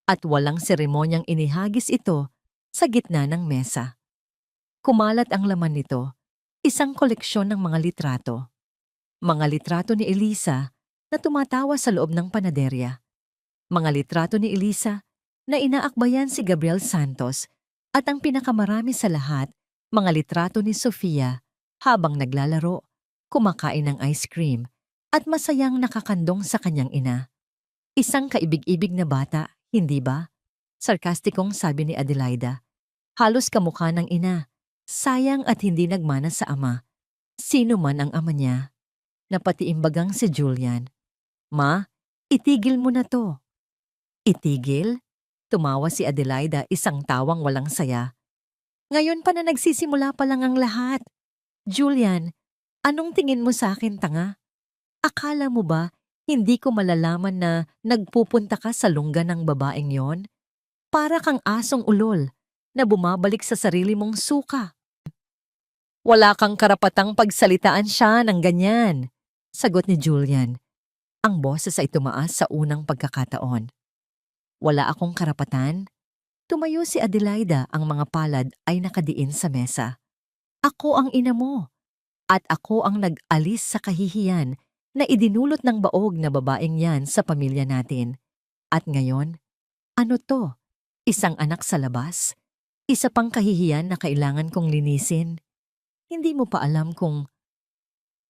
at walang seremonyang inihagis ito sa gitna ng mesa. Kumalat ang laman nito, Isang koleksyon ng mga litrato. Mga litrato ni Elisa na tumatawa sa loob ng panaderya. Mga litrato ni Elisa na inaakbayan si Gabriel Santos at ang pinakamarami sa lahat, mga litrato ni Sofia habang naglalaro, kumakain ng ice cream at masayang nakakandong sa kanyang ina. Isang kaibig-ibig na bata, hindi ba? Sarkastikong sabi ni Adelaida. Halos kamukha ng ina. Sayang at hindi nagmana sa ama. Sino man ang ama niya. Napatiimbagang si Julian. Ma, itigil mo na to. Itigil? Tumawa si Adelaida, isang tawang walang saya. Ngayon pa na nagsisimula pa lang ang lahat. Julian, anong tingin mo sa akin, tanga? Akala mo ba hindi ko malalaman na nagpupunta ka sa lungga ng babaeng yon? Para kang asong ulol na bumabalik sa sarili mong suka. Wala kang karapatang pagsalitaan siya ng ganyan, sagot ni Julian. Ang boses ay tumaas sa unang pagkakataon. Wala akong karapatan? Tumayo si Adelaida, ang mga palad ay nakadiin sa mesa. Ako ang ina mo, at ako ang nag-alis sa kahihiyan na idinulot ng baog na babaeng yan sa pamilya natin. At ngayon, ano to? Isang anak sa labas? Isa pang kahihiyan na kailangan kong linisin? Hindi mo pa alam kung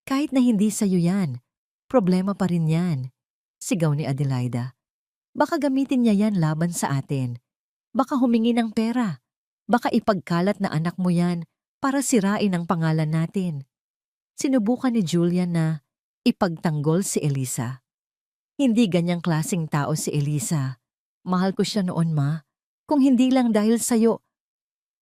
kahit na hindi sa'yo yan, problema pa rin yan, sigaw ni Adelaida. Baka gamitin niya yan laban sa atin. Baka humingi ng pera. Baka ipagkalat na anak mo yan para sirain ang pangalan natin. Sinubukan ni Julian na ipagtanggol si Elisa. Hindi ganyang klasing tao si Elisa. Mahal ko siya noon, ma. Kung hindi lang dahil sa'yo.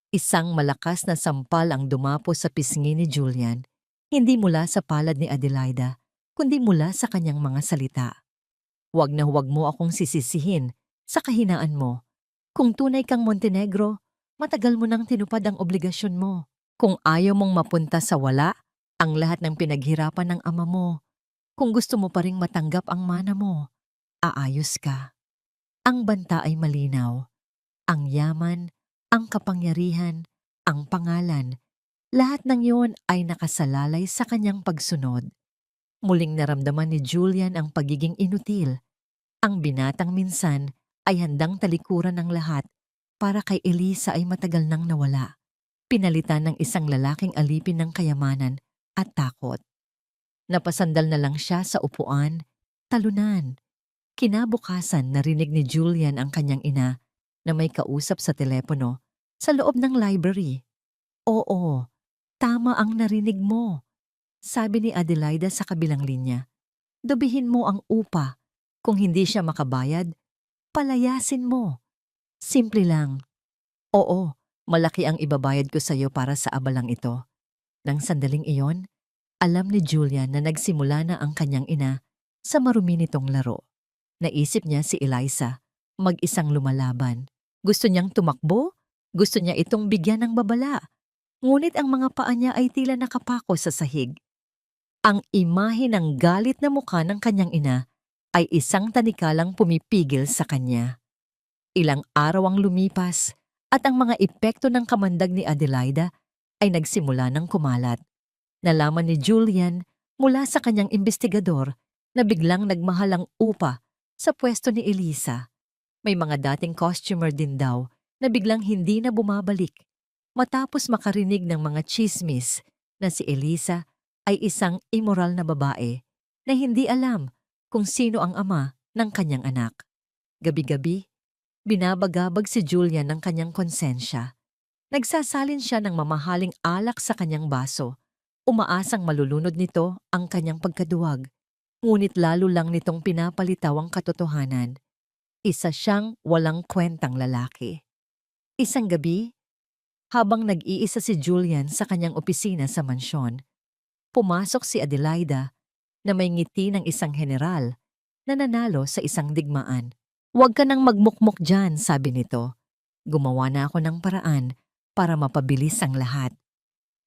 Isang malakas na sampal ang dumapo sa pisngi ni Julian, hindi mula sa palad ni Adelaida, kundi mula sa kanyang mga salita. Huwag na huwag mo akong sisisihin sa kahinaan mo. Kung tunay kang Montenegro, matagal mo nang tinupad ang obligasyon mo. Kung ayaw mong mapunta sa wala, ang lahat ng pinaghirapan ng ama mo, kung gusto mo pa ring matanggap ang mana mo, aayos ka. Ang banta ay malinaw. Ang yaman, ang kapangyarihan, ang pangalan, lahat ng iyon ay nakasalalay sa kanyang pagsunod. Muling naramdaman ni Julian ang pagiging inutil. Ang binatang minsan ay handang talikuran ng lahat para kay Elisa ay matagal nang nawala. Pinalitan ng isang lalaking alipin ng kayamanan at takot. Napasandal na lang siya sa upuan, talunan. Kinabukasan narinig ni Julian ang kanyang ina na may kausap sa telepono sa loob ng library. Oo, tama ang narinig mo, sabi ni Adelaida sa kabilang linya. Dubihin mo ang upa. Kung hindi siya makabayad, palayasin mo. Simple lang. Oo, malaki ang ibabayad ko sa iyo para sa abalang ito. Nang sandaling iyon, alam ni Julian na nagsimula na ang kanyang ina sa marumi nitong laro. Naisip niya si Eliza, mag-isang lumalaban. Gusto niyang tumakbo, gusto niya itong bigyan ng babala. Ngunit ang mga paa niya ay tila nakapako sa sahig. Ang imahe ng galit na mukha ng kanyang ina ay isang tanikalang pumipigil sa kanya. Ilang araw ang lumipas at ang mga epekto ng kamandag ni Adelaida ay nagsimula ng kumalat. Nalaman ni Julian mula sa kanyang investigador na biglang nagmahal ang upa sa pwesto ni Elisa. May mga dating costumer din daw na biglang hindi na bumabalik matapos makarinig ng mga chismis na si Elisa ay isang immoral na babae na hindi alam kung sino ang ama ng kanyang anak. Gabi-gabi, binabagabag si Julian ng kanyang konsensya. Nagsasalin siya ng mamahaling alak sa kanyang baso. Umaasang malulunod nito ang kanyang pagkaduwag. Ngunit lalo lang nitong pinapalitaw ang katotohanan. Isa siyang walang kwentang lalaki. Isang gabi, habang nag-iisa si Julian sa kanyang opisina sa mansyon, pumasok si Adelaida na may ngiti ng isang general na nanalo sa isang digmaan. Huwag ka nang magmukmok dyan, sabi nito. Gumawa na ako ng paraan para mapabilis ang lahat.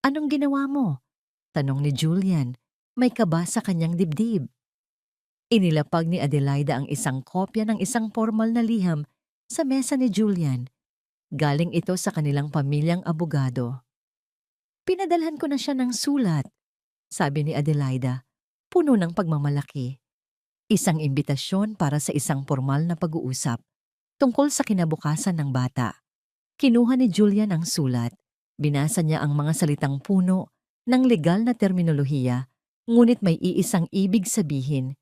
Anong ginawa mo? Tanong ni Julian, may kaba sa kanyang dibdib. Inilapag ni Adelaida ang isang kopya ng isang formal na liham sa mesa ni Julian. Galing ito sa kanilang pamilyang abogado. Pinadalhan ko na siya ng sulat, sabi ni Adelaida, puno ng pagmamalaki. Isang imbitasyon para sa isang formal na pag-uusap tungkol sa kinabukasan ng bata. Kinuha ni Julian ang sulat. Binasa niya ang mga salitang puno ng legal na terminolohiya, ngunit may iisang ibig sabihin,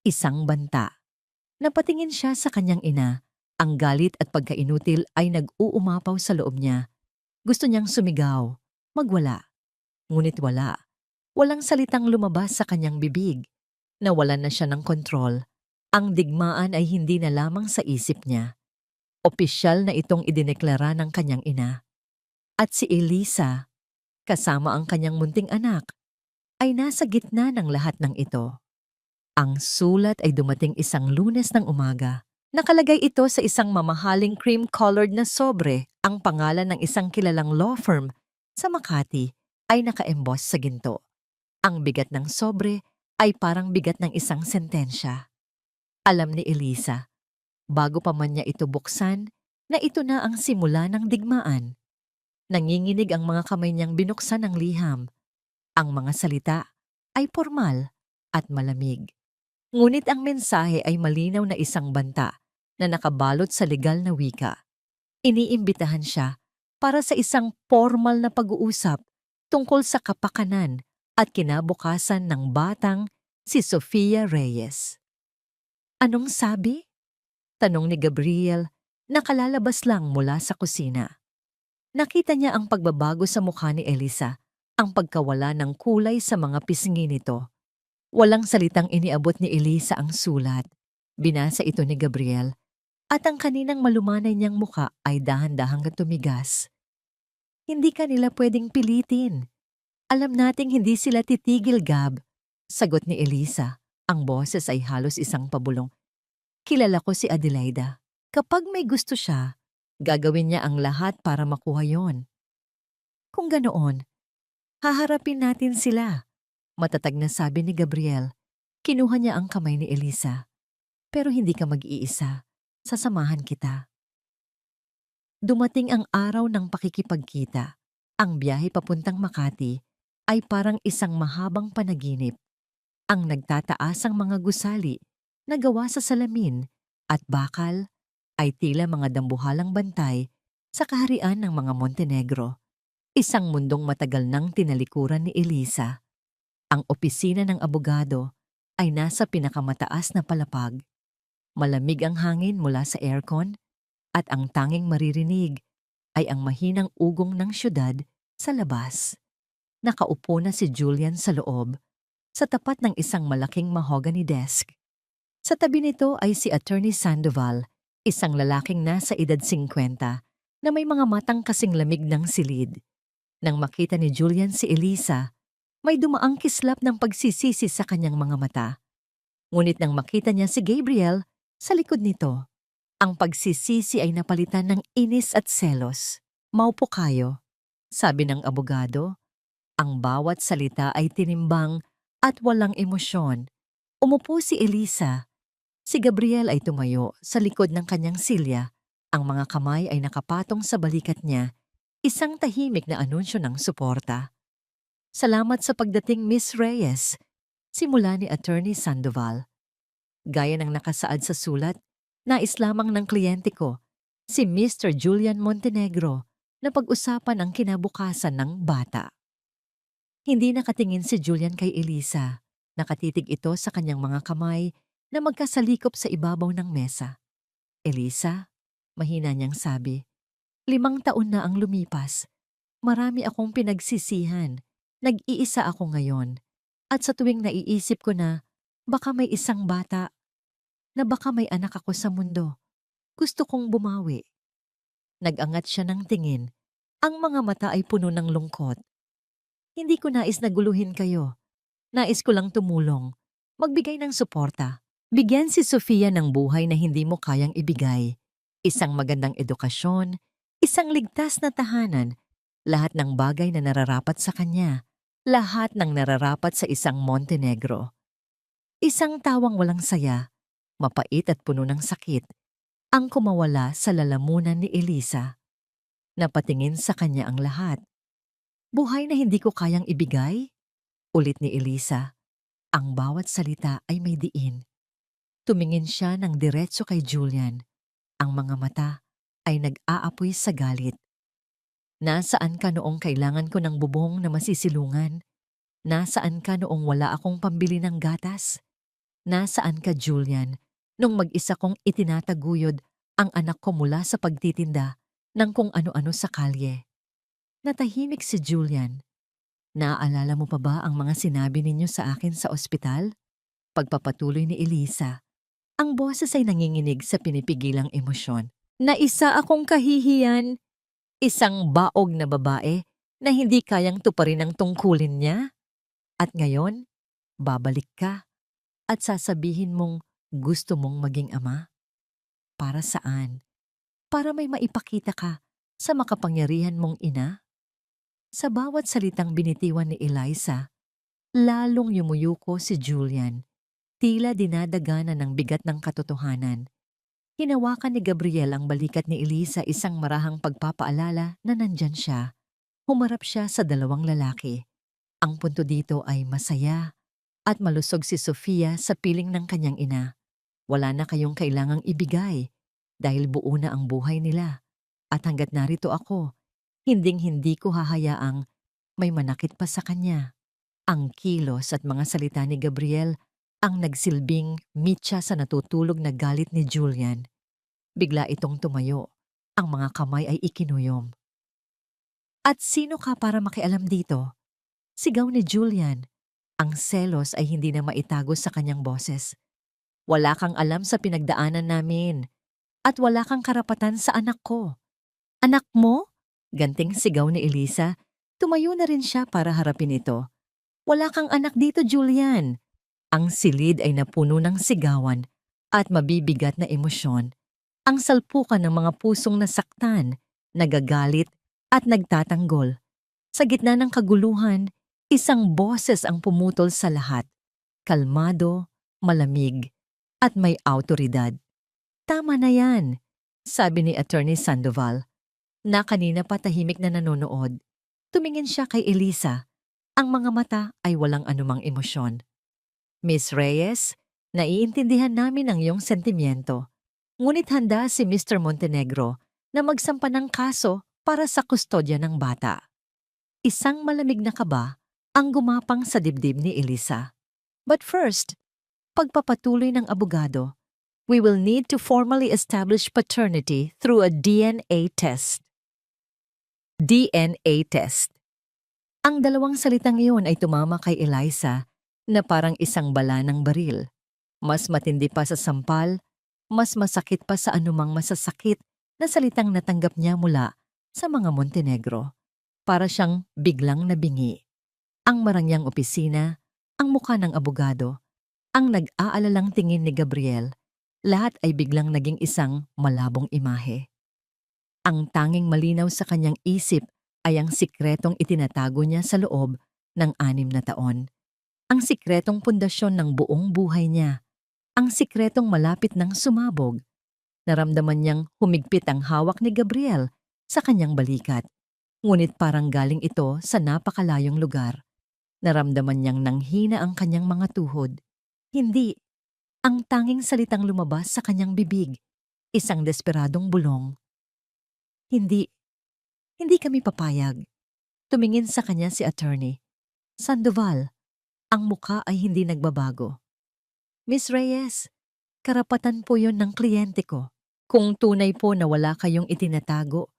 isang banta. Napatingin siya sa kanyang ina. Ang galit at pagkainutil ay nag-uumapaw sa loob niya. Gusto niyang sumigaw, magwala. Ngunit wala. Walang salitang lumabas sa kanyang bibig. Nawalan na siya ng kontrol. Ang digmaan ay hindi na lamang sa isip niya. Opisyal na itong idineklara ng kanyang ina. At si Elisa, kasama ang kanyang munting anak, ay nasa gitna ng lahat ng ito. Ang sulat ay dumating isang Lunes ng umaga. Nakalagay ito sa isang mamahaling cream-colored na sobre. Ang pangalan ng isang kilalang law firm sa Makati ay naka-emboss sa ginto. Ang bigat ng sobre ay parang bigat ng isang sentensya. Alam ni Elisa, bago pa man niya ito buksan, na ito na ang simula ng digmaan. Nanginginig ang mga kamay niyang binuksan ng liham. Ang mga salita ay formal at malamig. Ngunit ang mensahe ay malinaw na isang banta na nakabalot sa legal na wika. Iniimbitahan siya para sa isang formal na pag-uusap tungkol sa kapakanan at kinabukasan ng batang si Sofia Reyes. Anong sabi? Tanong ni Gabriel, nakalalabas lang mula sa kusina. Nakita niya ang pagbabago sa mukha ni Elisa, ang pagkawala ng kulay sa mga pisngi nito. Walang salitang iniabot ni Elisa ang sulat. Binasa ito ni Gabriel, at ang kaninang malumanay niyang mukha ay dahan-dahang tumigas. Hindi ka nila pwedeng pilitin. Alam nating hindi sila titigil, Gab. Sagot ni Elisa. Ang boses ay halos isang pabulong. Kilala ko si Adelaida. Kapag may gusto siya, gagawin niya ang lahat para makuha yon. Kung ganoon, haharapin natin sila. Matatag na sabi ni Gabriel. Kinuha niya ang kamay ni Elisa. Pero hindi ka mag-iisa. Sasamahan kita. Dumating ang araw ng pakikipagkita. Ang biyahe papuntang Makati ay parang isang mahabang panaginip. Ang nagtataasang mga gusali na gawa sa salamin at bakal ay tila mga dambuhalang bantay sa kaharian ng mga Montenegro. Isang mundong matagal nang tinalikuran ni Elisa. Ang opisina ng abogado ay nasa pinakamataas na palapag. Malamig ang hangin mula sa aircon at ang tanging maririnig ay ang mahinang ugong ng syudad sa labas. Nakaupo na si Julian sa loob, sa tapat ng isang malaking mahogany desk. Sa tabi nito ay si Attorney Sandoval, isang lalaking nasa edad 50 na may mga matang kasing lamig ng silid. Nang makita ni Julian si Elisa, may dumaang kislap ng pagsisisi sa kanyang mga mata. Ngunit nang makita niya si Gabriel, sa likod nito, ang pagsisisi ay napalitan ng inis at selos. Maupo kayo, sabi ng abogado. Ang bawat salita ay tinimbang at walang emosyon. Umupo si Elisa. Si Gabriel ay tumayo sa likod ng kanyang silya. Ang mga kamay ay nakapatong sa balikat niya, isang tahimik na anunsyo ng suporta. Salamat sa pagdating, Miss Reyes, simula ni Attorney Sandoval. Gaya ng nakasaad sa sulat, nais lamang ng kliyente ko, si Mr. Julian Montenegro, na pag-usapan ang kinabukasan ng bata. Hindi nakatingin si Julian kay Elisa. Nakatitig ito sa kanyang mga kamay na magkasalikop sa ibabaw ng mesa. Elisa, mahina niyang sabi, 5 taon na ang lumipas. Marami akong pinagsisihan. Nag-iisa ako ngayon. At sa tuwing naiisip ko na baka may isang bata, na baka may anak ako sa mundo, gusto kong bumawi. Nag-angat siya ng tingin. Ang mga mata ay puno ng lungkot. Hindi ko nais na guluhin kayo. Nais ko lang tumulong. Magbigay ng suporta. Bigyan si Sofia ng buhay na hindi mo kayang ibigay. Isang magandang edukasyon, isang ligtas na tahanan, lahat ng bagay na nararapat sa kanya, lahat ng nararapat sa isang Montenegro. Isang tawang walang saya, mapait at puno ng sakit, ang kumawala sa lalamunan ni Elisa. Napatingin sa kanya ang lahat. Buhay na hindi ko kayang ibigay? Ulit ni Elisa. Ang bawat salita ay may diin. Tumingin siya ng diretso kay Julian. Ang mga mata ay nag-aapoy sa galit. Nasaan ka noong kailangan ko ng bubong na masisilungan? Nasaan ka noong wala akong pambili ng gatas? Nasaan ka, Julian, nung mag-isa kong itinataguyod ang anak ko mula sa pagtitinda ng kung ano-ano sa kalye? Natahimik si Julian. Naaalala mo pa ba ang mga sinabi ninyo sa akin sa ospital? Pagpapatuloy ni Elisa. Ang boses ay nanginginig sa pinipigilang emosyon. Na isa akong kahihiyan, isang baog na babae na hindi kayang tuparin ang tungkulin niya. At ngayon, babalik ka at sasabihin mong gusto mong maging ama? Para saan? Para may maipakita ka sa makapangyarihan mong ina? Sa bawat salitang binitiwan ni Eliza, lalong yumuyuko si Julian. Tila dinadagana ng bigat ng katotohanan. Hinawakan ni Gabriel ang balikat ni Elisa, isang marahang pagpapaalala na nandyan siya. Humarap siya sa dalawang lalaki. Ang punto dito ay masaya at malusog si Sofia sa piling ng kanyang ina. Wala na kayong kailangang ibigay dahil buo na ang buhay nila. At hanggat narito ako, hinding-hindi ko hahayaang may manakit pa sa kanya. Ang kilos at mga salita ni Gabriel ang nagsilbing mitya sa natutulog na galit ni Julian. Bigla itong tumayo. Ang mga kamay ay ikinuyom. At sino ka para makialam dito? Sigaw ni Julian. Ang selos ay hindi na maitago sa kanyang boses. Wala kang alam sa pinagdaanan namin. At wala kang karapatan sa anak ko. Anak mo? Ganting sigaw ni Elisa. Tumayo na rin siya para harapin ito. Wala kang anak dito, Julian. Ang silid ay napuno ng sigawan at mabibigat na emosyon. Ang salpukan ng mga pusong nasaktan, nagagalit at nagtatanggol. Sa gitna ng kaguluhan, isang boses ang pumutol sa lahat. Kalmado, malamig, at may awtoridad. Tama na yan, sabi ni Attorney Sandoval, na kanina pa tahimik na nanonood. Tumingin siya kay Elisa. Ang mga mata ay walang anumang emosyon. Miss Reyes, naiintindihan namin ang iyong sentimiento. Ngunit handa si Mr. Montenegro na magsampa ng kaso para sa kustodya ng bata. Isang malamig na kaba ang gumapang sa dibdib ni Elisa. But first, pagpapatuloy ng abogado, we will need to formally establish paternity through a DNA test. DNA test. Ang dalawang salitang iyon ay tumama kay Eliza na parang isang bala ng baril. Mas matindi pa sa sampal, mas masakit pa sa anumang masasakit na salitang natanggap niya mula sa mga Montenegro. Para siyang biglang nabingi. Ang marangyang opisina, ang mukha ng abogado, ang nag-aalalang tingin ni Gabriel, lahat ay biglang naging isang malabong imahe. Ang tanging malinaw sa kanyang isip ay ang sikretong itinatago niya sa loob ng 6 na taon. Ang sikretong pundasyon ng buong buhay niya. Ang sikretong malapit ng sumabog. Naramdaman niyang humigpit ang hawak ni Gabriel sa kanyang balikat. Ngunit parang galing ito sa napakalayong lugar. Naramdaman niyang nanghina ang kanyang mga tuhod. Hindi. Ang tanging salitang lumabas sa kanyang bibig. Isang desperadong bulong. Hindi. Hindi kami papayag. Tumingin sa kanya si attorney. Sandoval, ang mukha ay hindi nagbabago. Miss Reyes, karapatan po yon ng kliyente ko. Kung tunay po na wala kayong itinatago,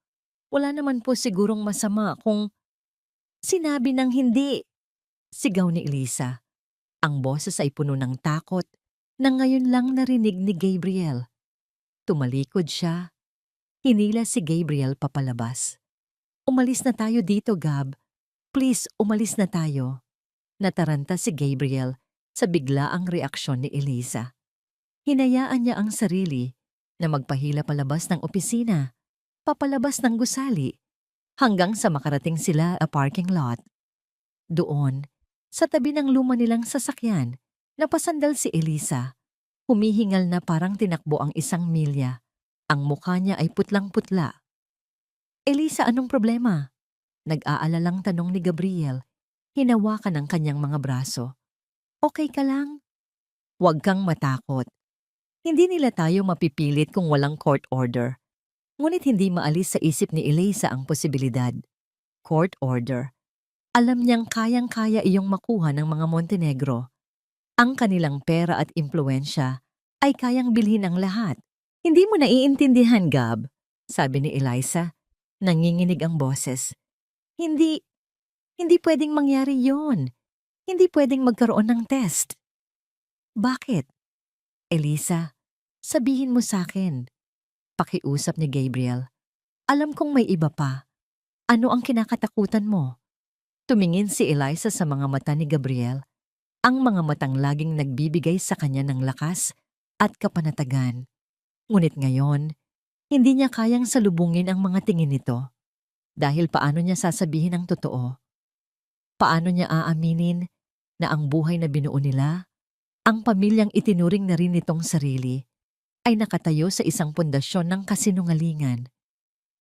wala naman po sigurong masama kung sinabi ng hindi. Sigaw ni Elisa. Ang boses ay puno ng takot na ngayon lang narinig ni Gabriel. Tumalikod siya. Hinila si Gabriel papalabas. Umalis na tayo dito, Gab. Please, umalis na tayo. Nataranta si Gabriel sa biglaang reaksyon ni Elisa. Hinayaan niya ang sarili na magpahila palabas ng opisina, papalabas ng gusali, hanggang sa makarating sila sa parking lot. Doon, sa tabi ng luma nilang sasakyan, napasandal si Elisa. Humihingal na parang tinakbo ang 1 milya. Ang mukha niya ay putlang-putla. Elisa, anong problema? Nag-aalalang tanong ni Gabriel, hinawakan ang kanyang mga braso. Okay ka lang? Huwag kang matakot. Hindi nila tayo mapipilit kung walang court order. Ngunit hindi maalis sa isip ni Eliza ang posibilidad. Court order. Alam niyang kayang-kaya iyong makuha ng mga Montenegro. Ang kanilang pera at impluensya ay kayang bilhin ang lahat. Hindi mo naiintindihan, Gab, sabi ni Eliza. Nanginginig ang boses. Hindi, hindi pwedeng mangyari yon. Hindi pwedeng magkaroon ng test. Bakit? Eliza, sabihin mo sa akin. Pakiusap ni Gabriel. Alam kong may iba pa. Ano ang kinakatakutan mo? Tumingin si Eliza sa mga mata ni Gabriel, ang mga matang laging nagbibigay sa kanya ng lakas at kapanatagan. Ngunit ngayon, hindi niya kayang salubungin ang mga tingin nito. Dahil paano niya sasabihin ang totoo? Paano niya aaminin na ang buhay na binuo nila, ang pamilyang itinuring na rin nitong sarili, ay nakatayo sa isang pundasyon ng kasinungalingan?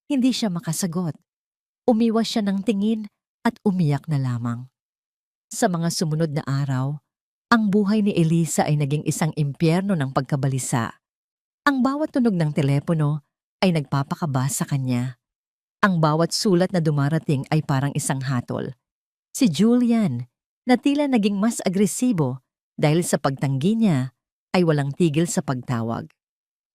Hindi siya makasagot. Umiwas siya ng tingin at umiyak na lamang. Sa mga sumunod na araw, ang buhay ni Eliza ay naging isang impyerno ng pagkabalisa. Ang bawat tunog ng telepono ay nagpapakaba sa kanya. Ang bawat sulat na dumarating ay parang isang hatol. Si Julian, na tila naging mas agresibo dahil sa pagtanggi niya, ay walang tigil sa pagtawag.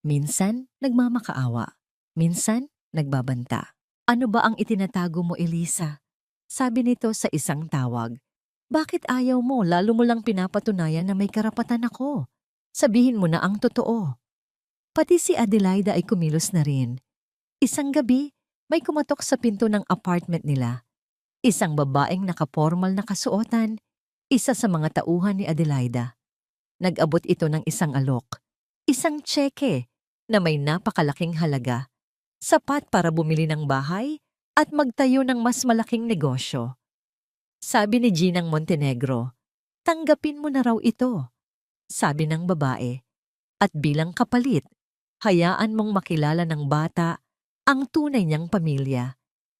Minsan, nagmamakaawa. Minsan, nagbabanta. Ano ba ang itinatago mo, Eliza? Sabi nito sa isang tawag. Bakit ayaw mo, lalo mo lang pinapatunayan na may karapatan ako? Sabihin mo na ang totoo. Pati si Adelaida ay kumilos na rin. Isang gabi, may kumatok sa pinto ng apartment nila. Isang babaeng nakapormal na kasuotan, isa sa mga tauhan ni Adelaida. Nag-abot ito ng isang alok, isang tseke na may napakalaking halaga, sapat para bumili ng bahay at magtayo ng mas malaking negosyo. Sabi ni Ginang Montenegro, tanggapin mo na raw ito. Sabi ng babae, at bilang kapalit, hayaan mong makilala ng bata ang tunay niyang pamilya.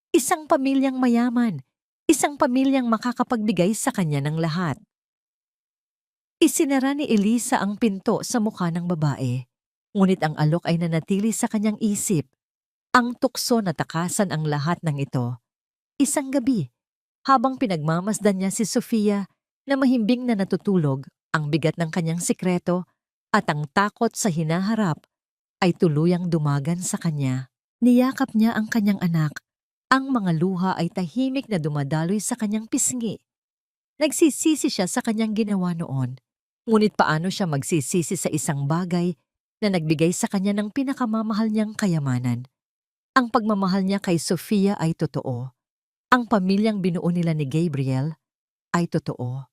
Isang pamilyang mayaman, isang pamilyang makakapagbigay sa kanya ng lahat. Isinara ni Eliza ang pinto sa mukha ng babae, ngunit ang alok ay nanatili sa kanyang isip. Ang tukso na takasan ang lahat ng ito. Isang gabi, habang pinagmamasdan niya si Sofia na mahimbing na natutulog, ang bigat ng kanyang sikreto at ang takot sa hinaharap ay tuluyang dumagan sa kanya. Niyakap niya ang kanyang anak. Ang mga luha ay tahimik na dumadaloy sa kanyang pisngi. Nagsisisi siya sa kanyang ginawa noon. Ngunit paano siya magsisisi sa isang bagay na nagbigay sa kanya ng pinakamamahal niyang kayamanan? Ang pagmamahal niya kay Sofia ay totoo. Ang pamilyang binuo nila ni Gabriel ay totoo.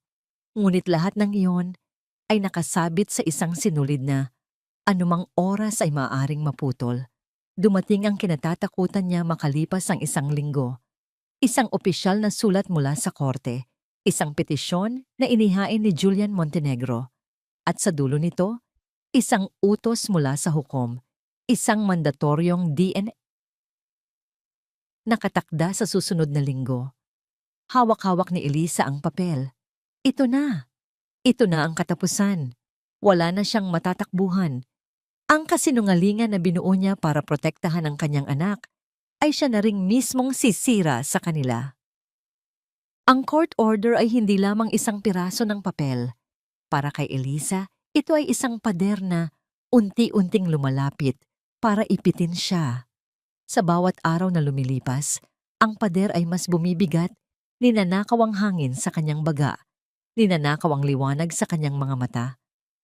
Ngunit lahat ng iyon ay nakasabit sa isang sinulid na anumang oras ay maaaring maputol. Dumating ang kinatatakutan niya makalipas ang isang linggo. Isang opisyal na sulat mula sa korte. Isang petisyon na inihain ni Julian Montenegro. At sa dulo nito, isang utos mula sa hukom. Isang mandatoryong DNA nakatakda sa susunod na linggo. Hawak-hawak ni Eliza ang papel. Ito na. Ito na ang katapusan. Wala na siyang matatakbuhan. Ang kasinungalingan na binuo niya para protektahan ang kanyang anak ay siya na ring mismong sisira sa kanila. Ang court order ay hindi lamang isang piraso ng papel. Para kay Eliza, ito ay isang pader na unti-unting lumalapit para ipitin siya. Sa bawat araw na lumilipas, ang pader ay mas bumibigat, ninanakaw ang hangin sa kanyang baga, ninanakaw ang liwanag sa kanyang mga mata.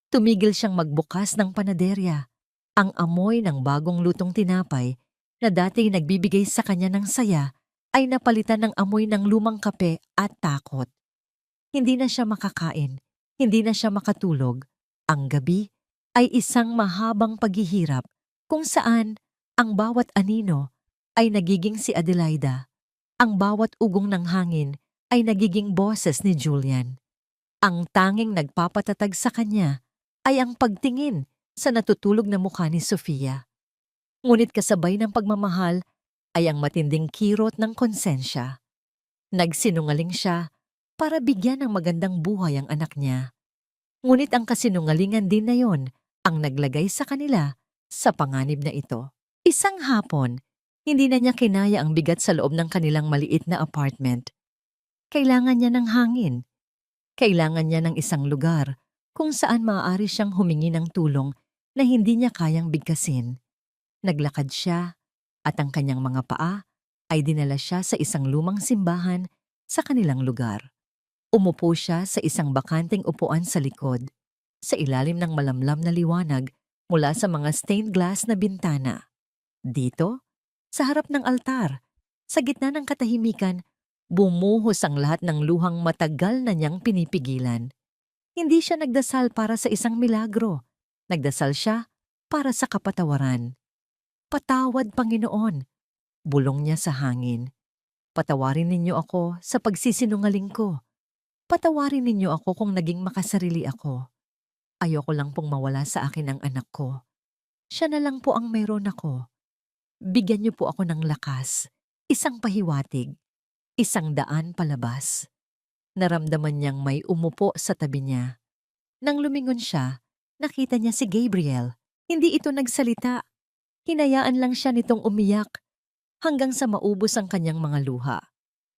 Tumigil siyang magbukas ng panaderya. Ang amoy ng bagong lutong tinapay na dati nagbibigay sa kanya ng saya ay napalitan ng amoy ng lumang kape at takot. Hindi na siya makakain, hindi na siya makatulog. Ang gabi ay isang mahabang paghihirap kung saan ang bawat anino ay nagiging si Adelaida. Ang bawat ugong ng hangin ay nagiging boses ni Julian. Ang tanging nagpapatatag sa kanya ay ang pagtingin sa natutulog na mukha ni Sofia. Ngunit kasabay ng pagmamahal ay ang matinding kirot ng konsensya. Nagsinungaling siya para bigyan ng magandang buhay ang anak niya. Ngunit ang kasinungalingan din na yon ang naglagay sa kanila sa panganib na ito. Isang hapon, hindi na niya kinaya ang bigat sa loob ng kanilang maliit na apartment. Kailangan niya ng hangin. Kailangan niya ng isang lugar kung saan maaari siyang humingi ng tulong na hindi niya kayang bigkasin. Naglakad siya at ang kanyang mga paa ay dinala siya sa isang lumang simbahan sa kanilang lugar. Umupo siya sa isang bakanteng upuan sa likod, sa ilalim ng malamlam na liwanag mula sa mga stained glass na bintana. Dito, sa harap ng altar, sa gitna ng katahimikan, bumuhos ang lahat ng luhang matagal na niyang pinipigilan. Hindi siya nagdasal para sa isang milagro. Nagdasal siya para sa kapatawaran. Patawad, Panginoon, bulong niya sa hangin. Patawarin ninyo ako sa pagsisinungaling ko. Patawarin ninyo ako kung naging makasarili ako. Ayoko lang pong mawala sa akin ang anak ko. Siya na lang po ang mayroon ako. Bigyan niyo po ako ng lakas, isang pahiwatig, isang daan palabas. Naramdaman niyang may umupo sa tabi niya. Nang lumingon siya, nakita niya si Gabriel. Hindi ito nagsalita. Hinayaan lang siya nitong umiyak hanggang sa maubos ang kanyang mga luha.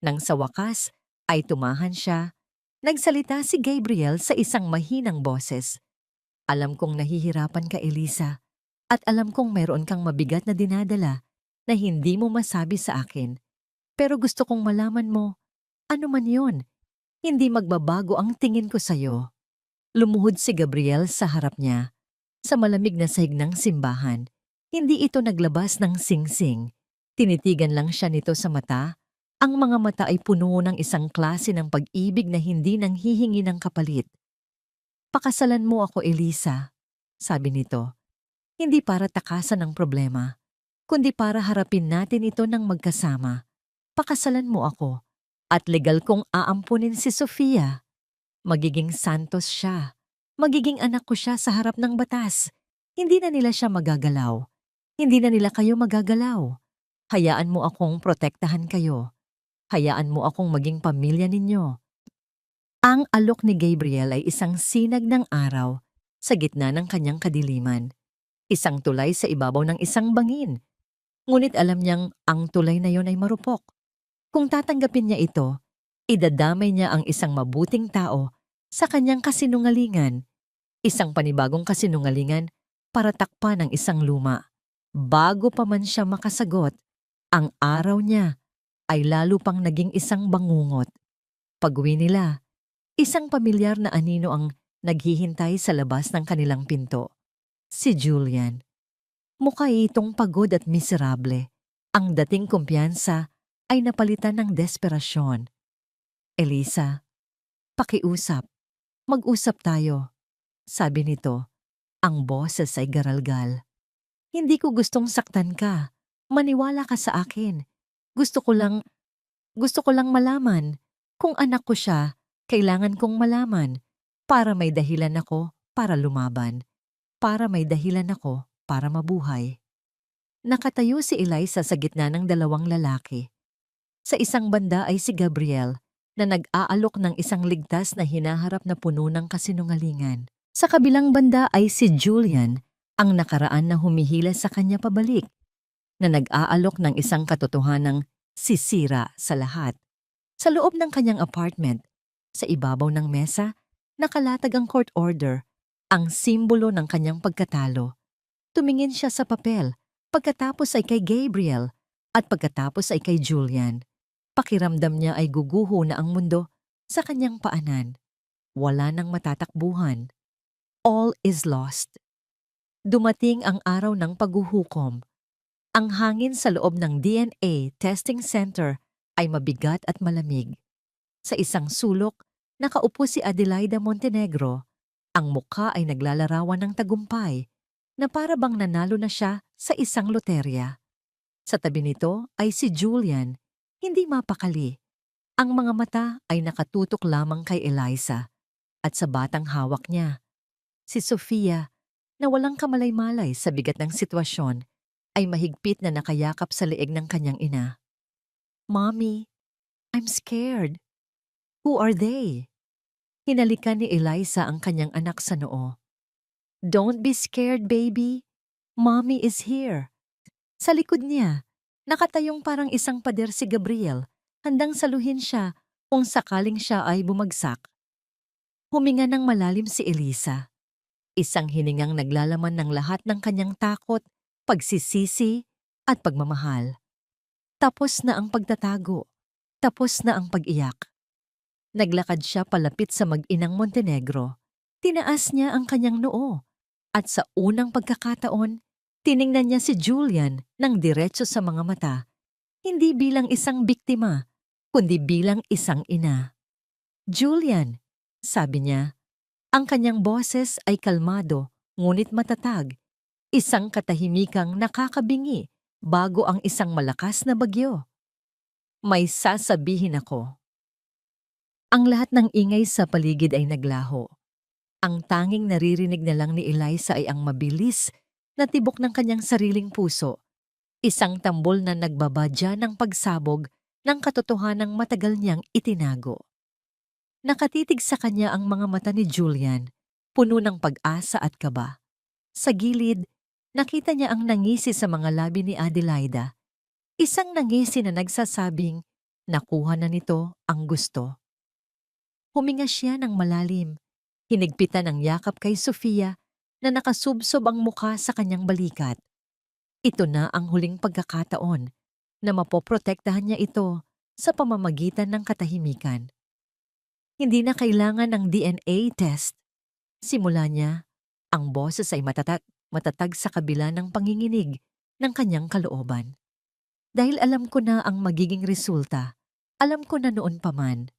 Nang sa wakas ay tumahan siya, nagsalita si Gabriel sa isang mahinang boses. Alam kong nahihirapan ka, Elisa, at alam kong mayroon kang mabigat na dinadala na hindi mo masabi sa akin. Pero gusto kong malaman mo, ano man yon, hindi magbabago ang tingin ko sa'yo. Lumuhod si Gabriel sa harap niya, sa malamig na sahig ng simbahan. Hindi ito naglabas ng singsing. Tinitigan lang siya nito sa mata. Ang mga mata ay puno ng isang klase ng pag-ibig na hindi nang hihingi ng kapalit. Pakasalan mo ako, Elisa, sabi nito. Hindi para takasan ang problema, kundi para harapin natin ito ng magkasama. Pakasalan mo ako, at legal kong aampunin si Sofia. Magiging santos siya. Magiging anak ko siya sa harap ng batas. Hindi na nila siya magagalaw. Hindi na nila kayo magagalaw. Hayaan mo akong protektahan kayo. Hayaan mo akong maging pamilya ninyo. Ang alok ni Gabriel ay isang sinag ng araw sa gitna ng kanyang kadiliman. Isang tulay sa ibabaw ng isang bangin. Ngunit alam niyang ang tulay na yon ay marupok. Kung tatanggapin niya ito, idadamay niya ang isang mabuting tao sa kanyang kasinungalingan. Isang panibagong kasinungalingan para takpan ang isang luma. Bago pa man siya makasagot, ang araw niya ay lalo pang naging isang bangungot. Pag-uwi nila, isang pamilyar na anino ang naghihintay sa labas ng kanilang pinto. Si Julian. Mukha itong pagod at miserable. Ang dating kumpiyansa ay napalitan ng desperasyon. Elisa, pakiusap. Mag-usap tayo. Sabi nito, ang boses ay garalgal. Hindi ko gustong saktan ka. Maniwala ka sa akin. Gusto ko lang malaman. Kung anak ko siya, kailangan kong malaman. Para may dahilan ako para lumaban. Para may dahilan ako para mabuhay. Nakatayo si Eliza sa gitna ng dalawang lalaki. Sa isang banda ay si Gabriel na nag-aalok ng isang ligtas na hinaharap na puno ng kasinungalingan. Sa kabilang banda ay si Julian, ang nakaraan na humihila sa kanya pabalik, na nag-aalok ng isang katotohanang sisira sa lahat. Sa loob ng kanyang apartment, sa ibabaw ng mesa, nakalatag ang court order, ang simbolo ng kanyang pagkatalo. Tumingin siya sa papel, pagkatapos ay kay Gabriel, at pagkatapos ay kay Julian. Pakiramdam niya ay guguho na ang mundo sa kanyang paanan. Wala nang matatakbuhan. All is lost. Dumating ang araw ng paghuhukom. Ang hangin sa loob ng DNA testing center ay mabigat at malamig. Sa isang sulok, nakaupo si Adelaida Montenegro. Ang mukha ay naglalarawan ng tagumpay, na para bang nanalo na siya sa isang loterya. Sa tabi nito ay si Julian, hindi mapakali. Ang mga mata ay nakatutok lamang kay Eliza at sa batang hawak niya. Si Sofia, na walang kamalay-malay sa bigat ng sitwasyon, ay mahigpit na nakayakap sa leeg ng kanyang ina. Mommy, I'm scared. Who are they? Hinalikan ni Eliza ang kanyang anak sa noo. Don't be scared, baby. Mommy is here. Sa likod niya, nakatayong parang isang pader si Gabriel, handang saluhin siya kung sakaling siya ay bumagsak. Huminga ng malalim si Eliza. Isang hiningang naglalaman ng lahat ng kanyang takot, pagsisisi, at pagmamahal. Tapos na ang pagtatago. Tapos na ang pag-iyak. Naglakad siya palapit sa mag-inang Montenegro. Tinaas niya ang kanyang noo. At sa unang pagkakataon, tiningnan niya si Julian ng diretso sa mga mata. Hindi bilang isang biktima, kundi bilang isang ina. Julian, sabi niya. Ang kanyang boses ay kalmado, ngunit matatag. Isang katahimikang nakakabingi bago ang isang malakas na bagyo. May sasabihin ako. Ang lahat ng ingay sa paligid ay naglaho. Ang tanging naririnig na lang ni Eliza ay ang mabilis na tibok ng kanyang sariling puso. Isang tambol na nagbabadya ng pagsabog ng katotohanang matagal niyang itinago. Nakatitig sa kanya ang mga mata ni Julian, puno ng pag-asa at kaba. Sa gilid, nakita niya ang nangisi sa mga labi ni Adelaida. Isang nangisi na nagsasabing, nakuha na nito ang gusto. Huminga siya ng malalim. Hinigpitan ang yakap kay Sofia na nakasubsob ang mukha sa kanyang balikat. Ito na ang huling pagkakataon na mapoprotektahan niya ito sa pamamagitan ng katahimikan. Hindi na kailangan ng DNA test. Simula niya, ang boses ay matatag sa kabila ng panginginig ng kanyang kalooban. Dahil alam ko na ang magiging resulta, alam ko na noon pa man.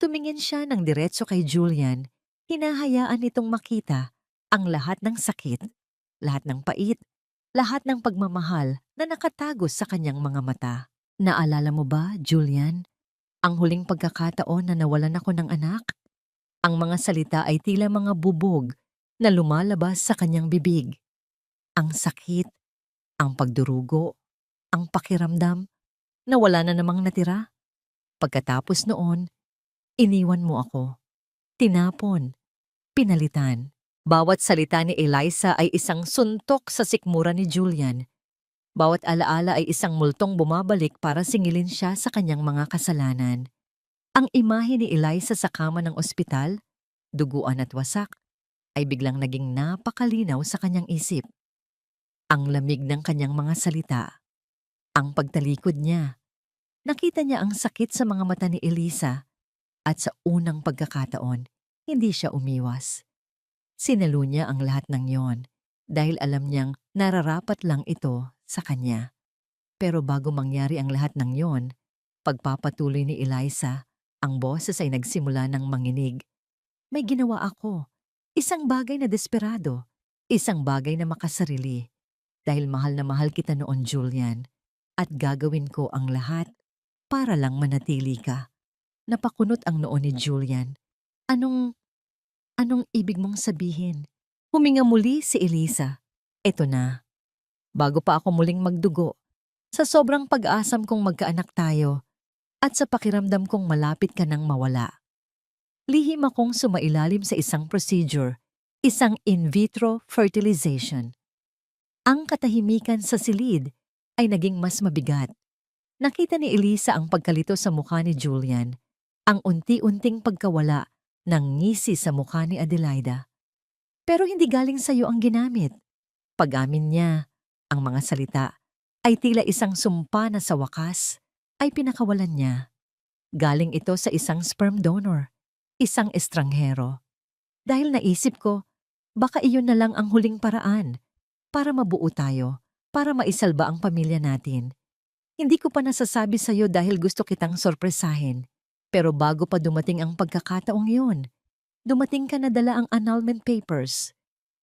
Tumingin siya ng diretso kay Julian, hinahayaan nitong makita ang lahat ng sakit, lahat ng pait, lahat ng pagmamahal na nakatago sa kanyang mga mata. Naalala mo ba, Julian? Ang huling pagkakataon na nawalan ako ng anak? Ang mga salita ay tila mga bubog na lumalabas sa kanyang bibig. Ang sakit, ang pagdurugo, ang pakiramdam na wala na namang natira. Pagkatapos noon, iniwan mo ako. Tinapon, pinalitan. Bawat salita ni Eliza ay isang suntok sa sikmura ni Julian. Bawat alaala ay isang multong bumabalik para singilin siya sa kanyang mga kasalanan. Ang imahe ni Eliza sa kama ng ospital, duguan at wasak, ay biglang naging napakalinaw sa kanyang isip. Ang lamig ng kanyang mga salita, ang pagtalikod niya. Nakita niya ang sakit sa mga mata ni Eliza at sa unang pagkakataon, hindi siya umiwas. Sinalo niya ang lahat ng yon dahil alam niyang nararapat lang ito sa kanya. Pero bago mangyari ang lahat ng yon, pagpapatuloy ni Eliza, ang boses ay nagsimula ng manginig. May ginawa ako. Isang bagay na desperado. Isang bagay na makasarili. Dahil mahal na mahal kita noon, Julian. At gagawin ko ang lahat para lang manatili ka. Napakunot ang noo ni Julian. Anong ibig mong sabihin? Huminga muli si Eliza. Eto na. Bago pa ako muling magdugo, sa sobrang pag-asam kong magkaanak tayo, at sa pakiramdam kong malapit ka nang mawala. Lihim akong sumailalim sa isang procedure, isang in vitro fertilization. Ang katahimikan sa silid ay naging mas mabigat. Nakita ni Eliza ang pagkalito sa mukha ni Julian, ang unti-unting pagkawala ng ngisi sa mukha ni Adelaida. Pero hindi galing sa iyo ang ginamit. Pag-amin niya, ang mga salita ay tila isang sumpa na sa wakas ay pinakawalan niya. Galing ito sa isang sperm donor, isang estranghero. Dahil naisip ko, baka iyon na lang ang huling paraan para mabuo tayo, para maisalba ang pamilya natin. Hindi ko pa nasasabi sa iyo dahil gusto kitang sorpresahin. Pero bago pa dumating ang pagkakataong yun, dumating ka na dala ang annulment papers.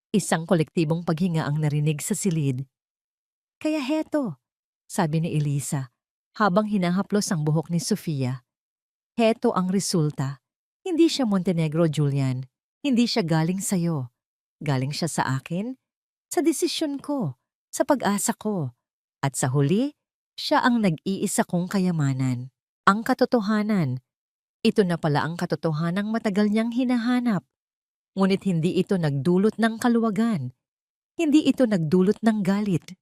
Isang kolektibong paghinga ang narinig sa silid. Kaya heto, sabi ni Eliza, habang hinahaplos ang buhok ni Sofia. Heto ang resulta. Hindi siya Montenegro, Julian. Hindi siya galing sa'yo. Galing siya sa akin, sa desisyon ko, sa pag-asa ko. At sa huli, siya ang nag-iisa kong kayamanan. Ang katotohanan, ito na pala ang katotohanang matagal niyang hinahanap. Ngunit hindi ito nagdulot ng kaluwagan. Hindi ito nagdulot ng galit.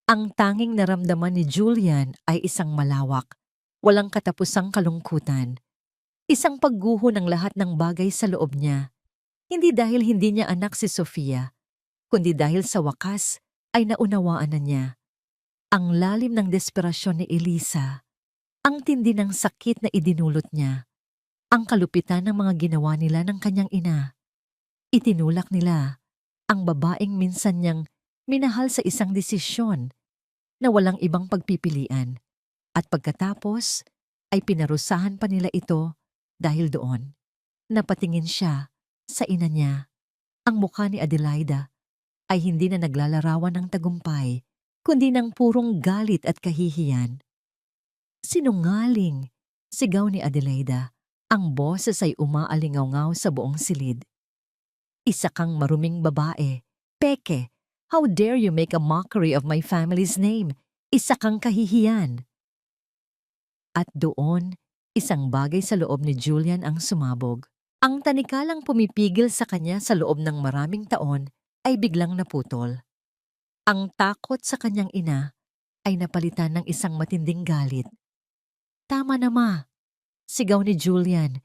Ang tanging naramdaman ni Julian ay isang malawak, walang katapusang kalungkutan. Isang pagguho ng lahat ng bagay sa loob niya. Hindi dahil hindi niya anak si Sofia, kundi dahil sa wakas ay naunawaan na niya. Ang lalim ng desperasyon ni Elisa, ang tindi ng sakit na idinulot niya, ang kalupitan ng mga ginawa nila ng kanyang ina. Itinulak nila ang babaeng minsan niyang minahal sa isang desisyon na walang ibang pagpipilian. At pagkatapos ay pinarusahan pa nila ito dahil doon. Napatingin siya sa ina niya. Ang mukha ni Adelaida ay hindi na naglalarawan ng tagumpay, kundi ng purong galit at kahihiyan. Sinungaling! Sigaw ni Adelaida. Ang boses ay umaalingaw-ngaw sa buong silid. Isa kang maruming babae. Peke, how dare you make a mockery of my family's name? Isa kang kahihiyan. At doon, isang bagay sa loob ni Julian ang sumabog. Ang tanikalang pumipigil sa kanya sa loob ng maraming taon ay biglang naputol. Ang takot sa kanyang ina ay napalitan ng isang matinding galit. Tama na ma, sigaw ni Julian,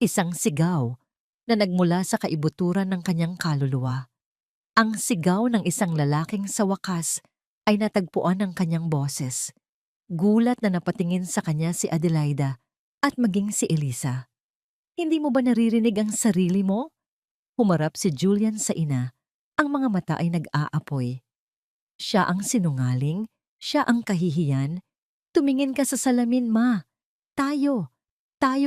isang sigaw na nagmula sa kaibuturan ng kanyang kaluluwa. Ang sigaw ng isang lalaking sa wakas ay natagpuan ng kanyang boses. Gulat na napatingin sa kanya si Adelaida at maging si Elisa. Hindi mo ba naririnig ang sarili mo? Humarap si Julian sa ina. Ang mga mata ay nag-aapoy. Siya ang sinungaling, siya ang kahihiyan. Tumingin ka sa salamin, ma. Tayo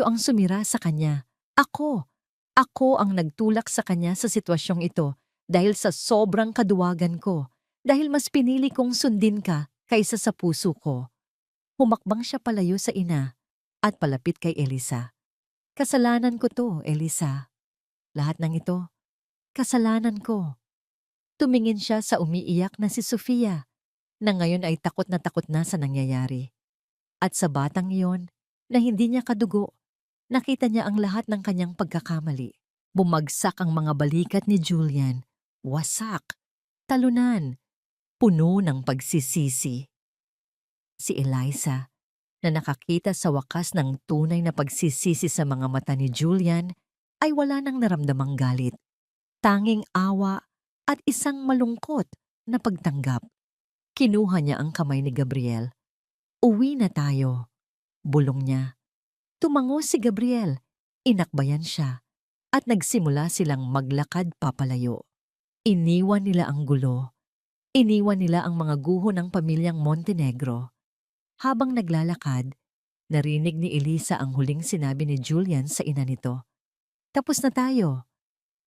ang sumira sa kanya. Ako ang nagtulak sa kanya sa sitwasyong ito dahil sa sobrang kaduwagan ko, dahil mas pinili kong sundin ka kaysa sa puso ko. Humakbang siya palayo sa ina at palapit kay Elisa. Kasalanan ko to, Elisa. Lahat ng ito, kasalanan ko. Tumingin siya sa umiiyak na si Sofia, na ngayon ay takot na sa nangyayari. At sa batang iyon, na hindi niya kadugo, nakita niya ang lahat ng kanyang pagkakamali. Bumagsak ang mga balikat ni Julian, wasak, talunan, puno ng pagsisisi. Si Eliza, na nakakita sa wakas ng tunay na pagsisisi sa mga mata ni Julian, ay wala nang naramdamang galit. Tanging awa at isang malungkot na pagtanggap. Kinuha niya ang kamay ni Gabriel. Uwi na tayo, bulong niya. Tumango si Gabriel, inakbayan siya, at nagsimula silang maglakad papalayo. Iniwan nila ang gulo. Iniwan nila ang mga guho ng pamilyang Montenegro. Habang naglalakad, narinig ni Elisa ang huling sinabi ni Julian sa ina nito. Tapos na tayo.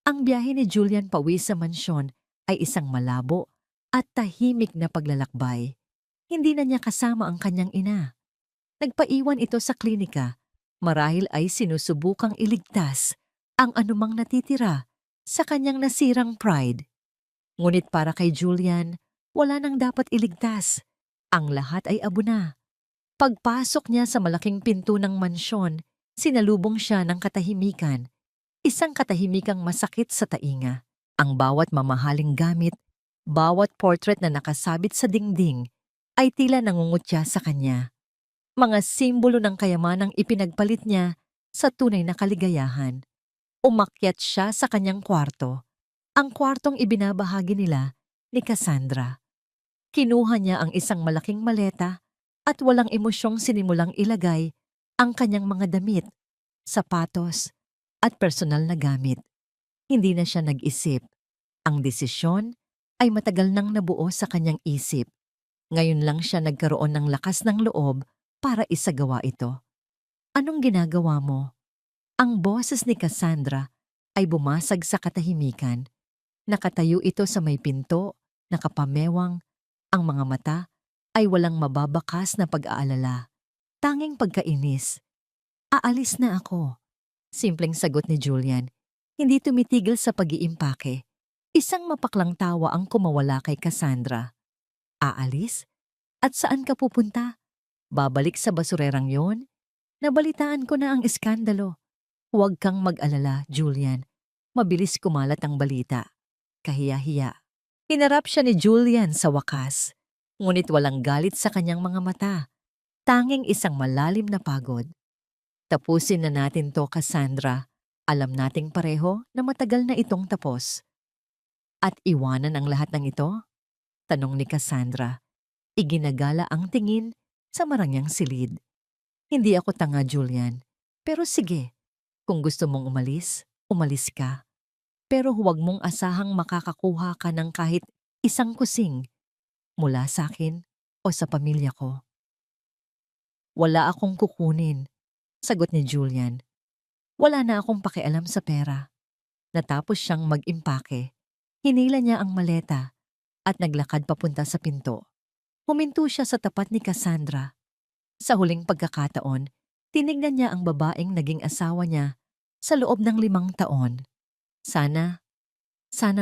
Ang biyahe ni Julian pauwi sa mansyon ay isang malabo at tahimik na paglalakbay. Hindi na niya kasama ang kanyang ina. Nagpaiwan ito sa klinika, marahil ay sinusubukang iligtas ang anumang natitira sa kanyang nasirang pride. Ngunit para kay Julian, wala nang dapat iligtas. Ang lahat ay abo na. Pagpasok niya sa malaking pinto ng mansyon, sinalubong siya ng katahimikan. Isang katahimikang masakit sa tainga. Ang bawat mamahaling gamit, bawat portrait na nakasabit sa dingding, ay tila nangungutya sa kanya. Mga simbolo ng kayamanang ipinagpalit niya sa tunay na kaligayahan. Umakyat siya sa kanyang kwarto, ang kwartong ibinabahagi nila ni Cassandra. Kinuha niya ang isang malaking maleta at walang emosyong sinimulang ilagay ang kanyang mga damit, sapatos, at personal na gamit. Hindi na siya nag-isip. Ang desisyon ay matagal nang nabuo sa kanyang isip. Ngayon lang siya nagkaroon ng lakas ng loob para isagawa ito. Anong ginagawa mo? Ang boses ni Cassandra ay bumasag sa katahimikan. Nakatayo ito sa may pinto, nakapamewang, ang mga mata ay walang mababakas na pag-aalala. Tanging pagkainis. Aalis na ako. Simpleng sagot ni Julian, hindi tumitigil sa pag-iimpake. Isang mapaklang tawa ang kumawala kay Cassandra. Aalis? At saan ka pupunta? Babalik sa basurerang yon? Nabalitaan ko na ang iskandalo. Huwag kang mag-alala, Julian. Mabilis kumalat ang balita. Kahiya-hiya. Hinarap siya ni Julian sa wakas. Ngunit walang galit sa kanyang mga mata. Tanging isang malalim na pagod. Tapusin na natin to, Cassandra. Alam nating pareho na matagal na itong tapos. At iwanan ang lahat ng ito? Tanong ni Cassandra. Iginagala ang tingin sa marangyang silid. Hindi ako tanga, Julian. Pero sige, kung gusto mong umalis, umalis ka. Pero huwag mong asahang makakakuha ka ng kahit isang kusing mula sa akin o sa pamilya ko. Wala akong kukunin, sagot ni Julian. Wala na akong pakialam sa pera. Natapos siyang mag-impake. Hinila niya ang maleta at naglakad papunta sa pinto. Huminto siya sa tapat ni Cassandra. Sa huling pagkakataon, tinignan niya ang babaeng naging asawa niya sa loob ng 5 taon. Sana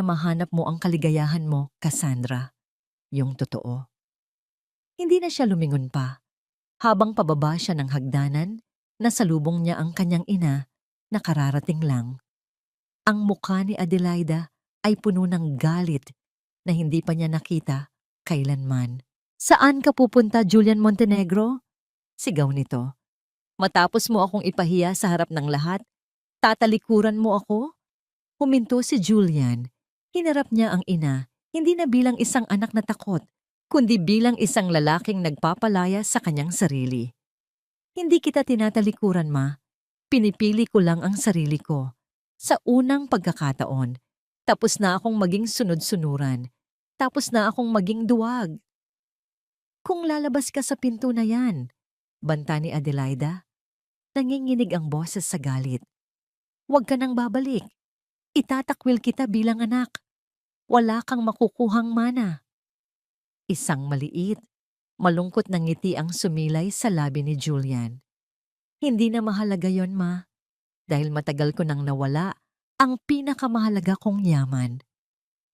mahanap mo ang kaligayahan mo, Cassandra. Yung totoo. Hindi na siya lumingon pa. Habang pababa siya ng hagdanan, nasalubong niya ang kanyang ina na kararating lang. Ang mukha ni Adelaida ay puno ng galit na hindi pa niya nakita kailanman. Saan ka pupunta, Julian Montenegro? Sigaw nito. Matapos mo akong ipahiya sa harap ng lahat, tatalikuran mo ako? Huminto si Julian. Hinarap niya ang ina, hindi na bilang isang anak na takot, kundi bilang isang lalaking nagpapalaya sa kanyang sarili. Hindi kita tinatalikuran, ma. Pinipili ko lang ang sarili ko. Sa unang pagkakataon, tapos na akong maging sunod-sunuran. Tapos na akong maging duwag. Kung lalabas ka sa pinto na yan, banta ni Adelaida. Nanginginig ang boses sa galit. Huwag ka nang babalik. Itatakwil kita bilang anak. Wala kang makukuhang mana. Isang maliit, malungkot na ngiti ang sumilay sa labi ni Julian. Hindi na mahalaga yon, ma. Dahil matagal ko nang nawala ang pinakamahalaga kong yaman.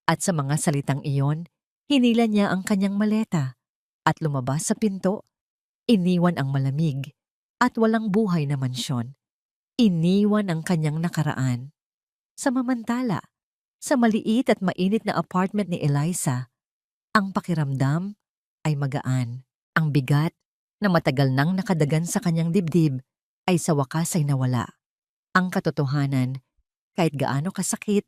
At sa mga salitang iyon, hinila niya ang kanyang maleta at lumabas sa pinto. Iniwan ang malamig at walang buhay na mansyon. Iniwan ang kanyang nakaraan. Samamantala, sa maliit at mainit na apartment ni Eliza, ang pakiramdam ay magaan. Ang bigat na matagal nang nakadagan sa kanyang dibdib ay sa wakas ay nawala. Ang katotohanan, kahit gaano kasakit,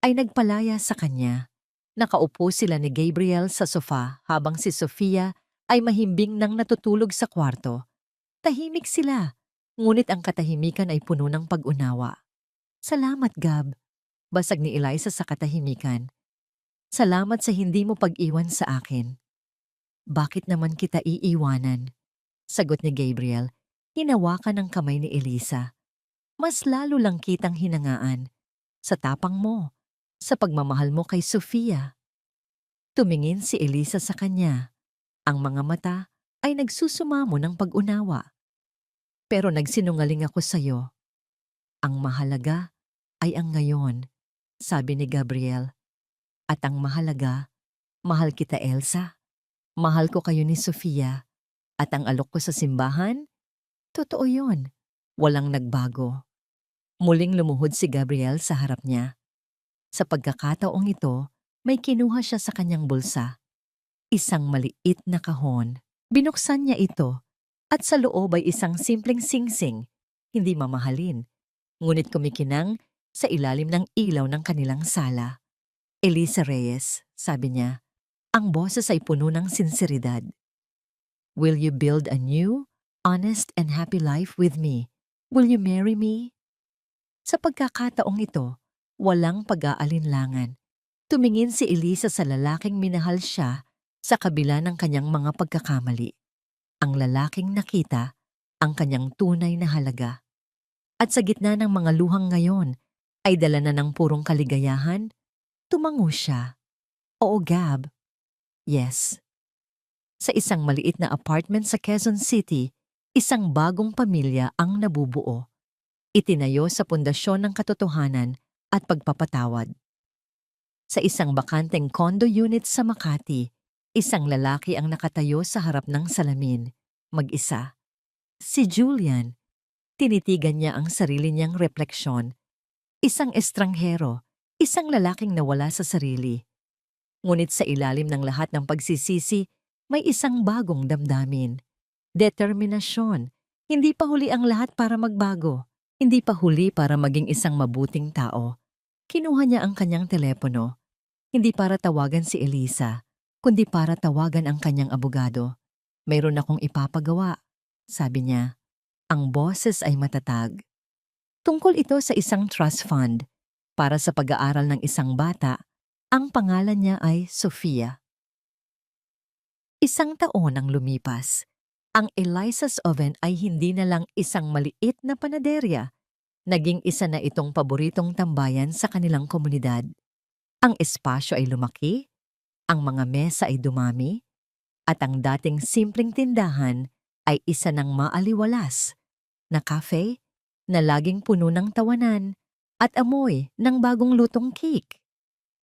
ay nagpalaya sa kanya. Nakaupo sila ni Gabriel sa sofa habang si Sofia ay mahimbing nang natutulog sa kwarto. Tahimik sila, ngunit ang katahimikan ay puno ng pag-unawa. Salamat, Gab. Basag ni Eliza sa katahimikan. Salamat sa hindi mo pag-iwan sa akin. Bakit naman kita iiwanan? Sagot ni Gabriel. Hinawakan ang kamay ni Eliza. Mas lalo lang kitang hinangaan. Sa tapang mo, sa pagmamahal mo kay Sofia. Tumingin si Eliza sa kanya. Ang mga mata ay nagsusumamo ng pag-unawa. Pero nagsinungaling ako sa'yo. Ang mahalaga ay ang ngayon, sabi ni Gabriel. At ang mahalaga, mahal kita, Elsa. Mahal ko kayo ni Sofia. At ang alok ko sa simbahan? Totoo yon. Walang nagbago. Muling lumuhod si Gabriel sa harap niya. Sa pagkakataong ito, may kinuha siya sa kanyang bulsa. Isang maliit na kahon. Binuksan niya ito at sa loob ay isang simpleng singsing, hindi mamahalin, ngunit kumikinang sa ilalim ng ilaw ng kanilang sala. Eliza Reyes, sabi niya, ang boses ay puno ng sinseridad. Will you build a new, honest and happy life with me? Will you marry me? Sa pagkakataong ito, walang pag-aalinlangan. Tumingin si Eliza sa lalaking minahal siya sa kabila ng kanyang mga pagkakamali. Ang lalaking nakita ang kanyang tunay na halaga. At sa gitna ng mga luhang ngayon, ay dala na ng purong kaligayahan, tumango siya. Oo, Gab. Yes. Sa isang maliit na apartment sa Quezon City, isang bagong pamilya ang nabubuo. Itinayo sa pundasyon ng katotohanan at pagpapatawad. Sa isang bakanteng condo unit sa Makati, isang lalaki ang nakatayo sa harap ng salamin, mag-isa. Si Julian, Tinitigan niya ang sarili niyang refleksyon. Isang estranghero, isang lalaking nawala sa sarili. Ngunit sa ilalim ng lahat ng pagsisisi, may isang bagong damdamin. Determinasyon. Hindi pa huli ang lahat para magbago. Hindi pa huli para maging isang mabuting tao. Kinuha niya ang kanyang telepono. Hindi para tawagan si Elisa, kundi para tawagan ang kanyang abogado. Mayroon akong ipapagawa, sabi niya. Ang boses ay matatag. Tungkol ito sa isang trust fund para sa pag-aaral ng isang bata. Ang pangalan niya ay Sofia. Isang taon ang lumipas. Ang Elisa's Oven ay hindi na lang isang maliit na panaderya. Naging isa na itong paboritong tambayan sa kanilang komunidad. Ang espasyo ay lumaki, ang mga mesa ay dumami, at ang dating simpleng tindahan ay isa ng maaliwalas na cafe na laging puno ng tawanan at amoy ng bagong lutong cake.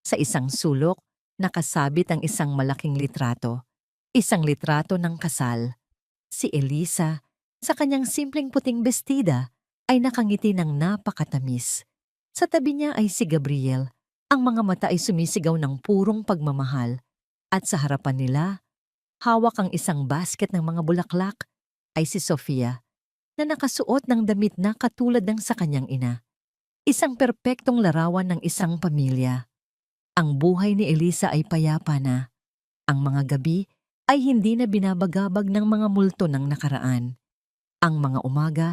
Sa isang sulok, nakasabit ang isang malaking litrato. Isang litrato ng kasal. Si Elisa, sa kanyang simpleng puting bestida, ay nakangiti ng napakatamis. Sa tabi niya ay si Gabriel. Ang mga mata ay sumisigaw ng purong pagmamahal. At sa harapan nila, hawak ang isang basket ng mga bulaklak, ay si Sofia, na nakasuot ng damit na katulad ng sa kanyang ina. Isang perpektong larawan ng isang pamilya. Ang buhay ni Elisa ay payapa na. Ang mga gabi ay hindi na binabagabag ng mga multo ng nakaraan. Ang mga umaga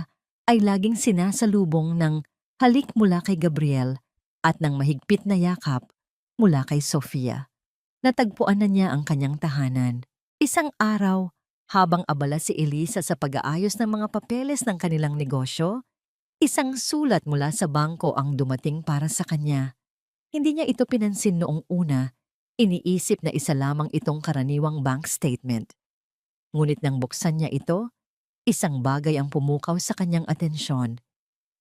ay laging sinasalubong ng halik mula kay Gabriel at ng mahigpit na yakap mula kay Sofia. Natagpuan na niya ang kanyang tahanan. Isang araw, habang abala si Elisa sa pag-aayos ng mga papeles ng kanilang negosyo, isang sulat mula sa bangko ang dumating para sa kanya. Hindi niya ito pinansin noong una, iniisip na isa lamang itong karaniwang bank statement. Ngunit nang buksan niya ito, isang bagay ang pumukaw sa kanyang atensyon.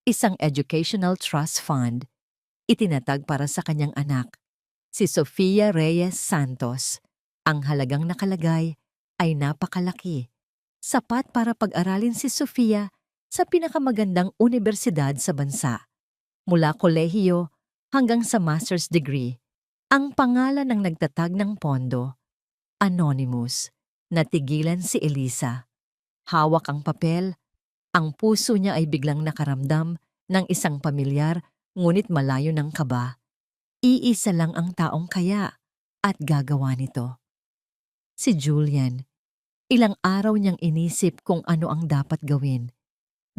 Isang educational trust fund, itinatag para sa kanyang anak, si Sofia Reyes Santos. Ang halagang nakalagay ay napakalaki, sapat para pag-aralin si Sofia sa pinakamagandang universidad sa bansa. Mula kolehiyo hanggang sa master's degree, ang pangalan ng nagtatag ng pondo, Anonymous. Natigilan si Elisa. Hawak ang papel, ang puso niya ay biglang nakaramdam ng isang pamilyar ngunit malayo ng kaba. Iisa lang ang taong kaya at gagawa nito. Si Julian. Ilang araw niyang inisip kung ano ang dapat gawin.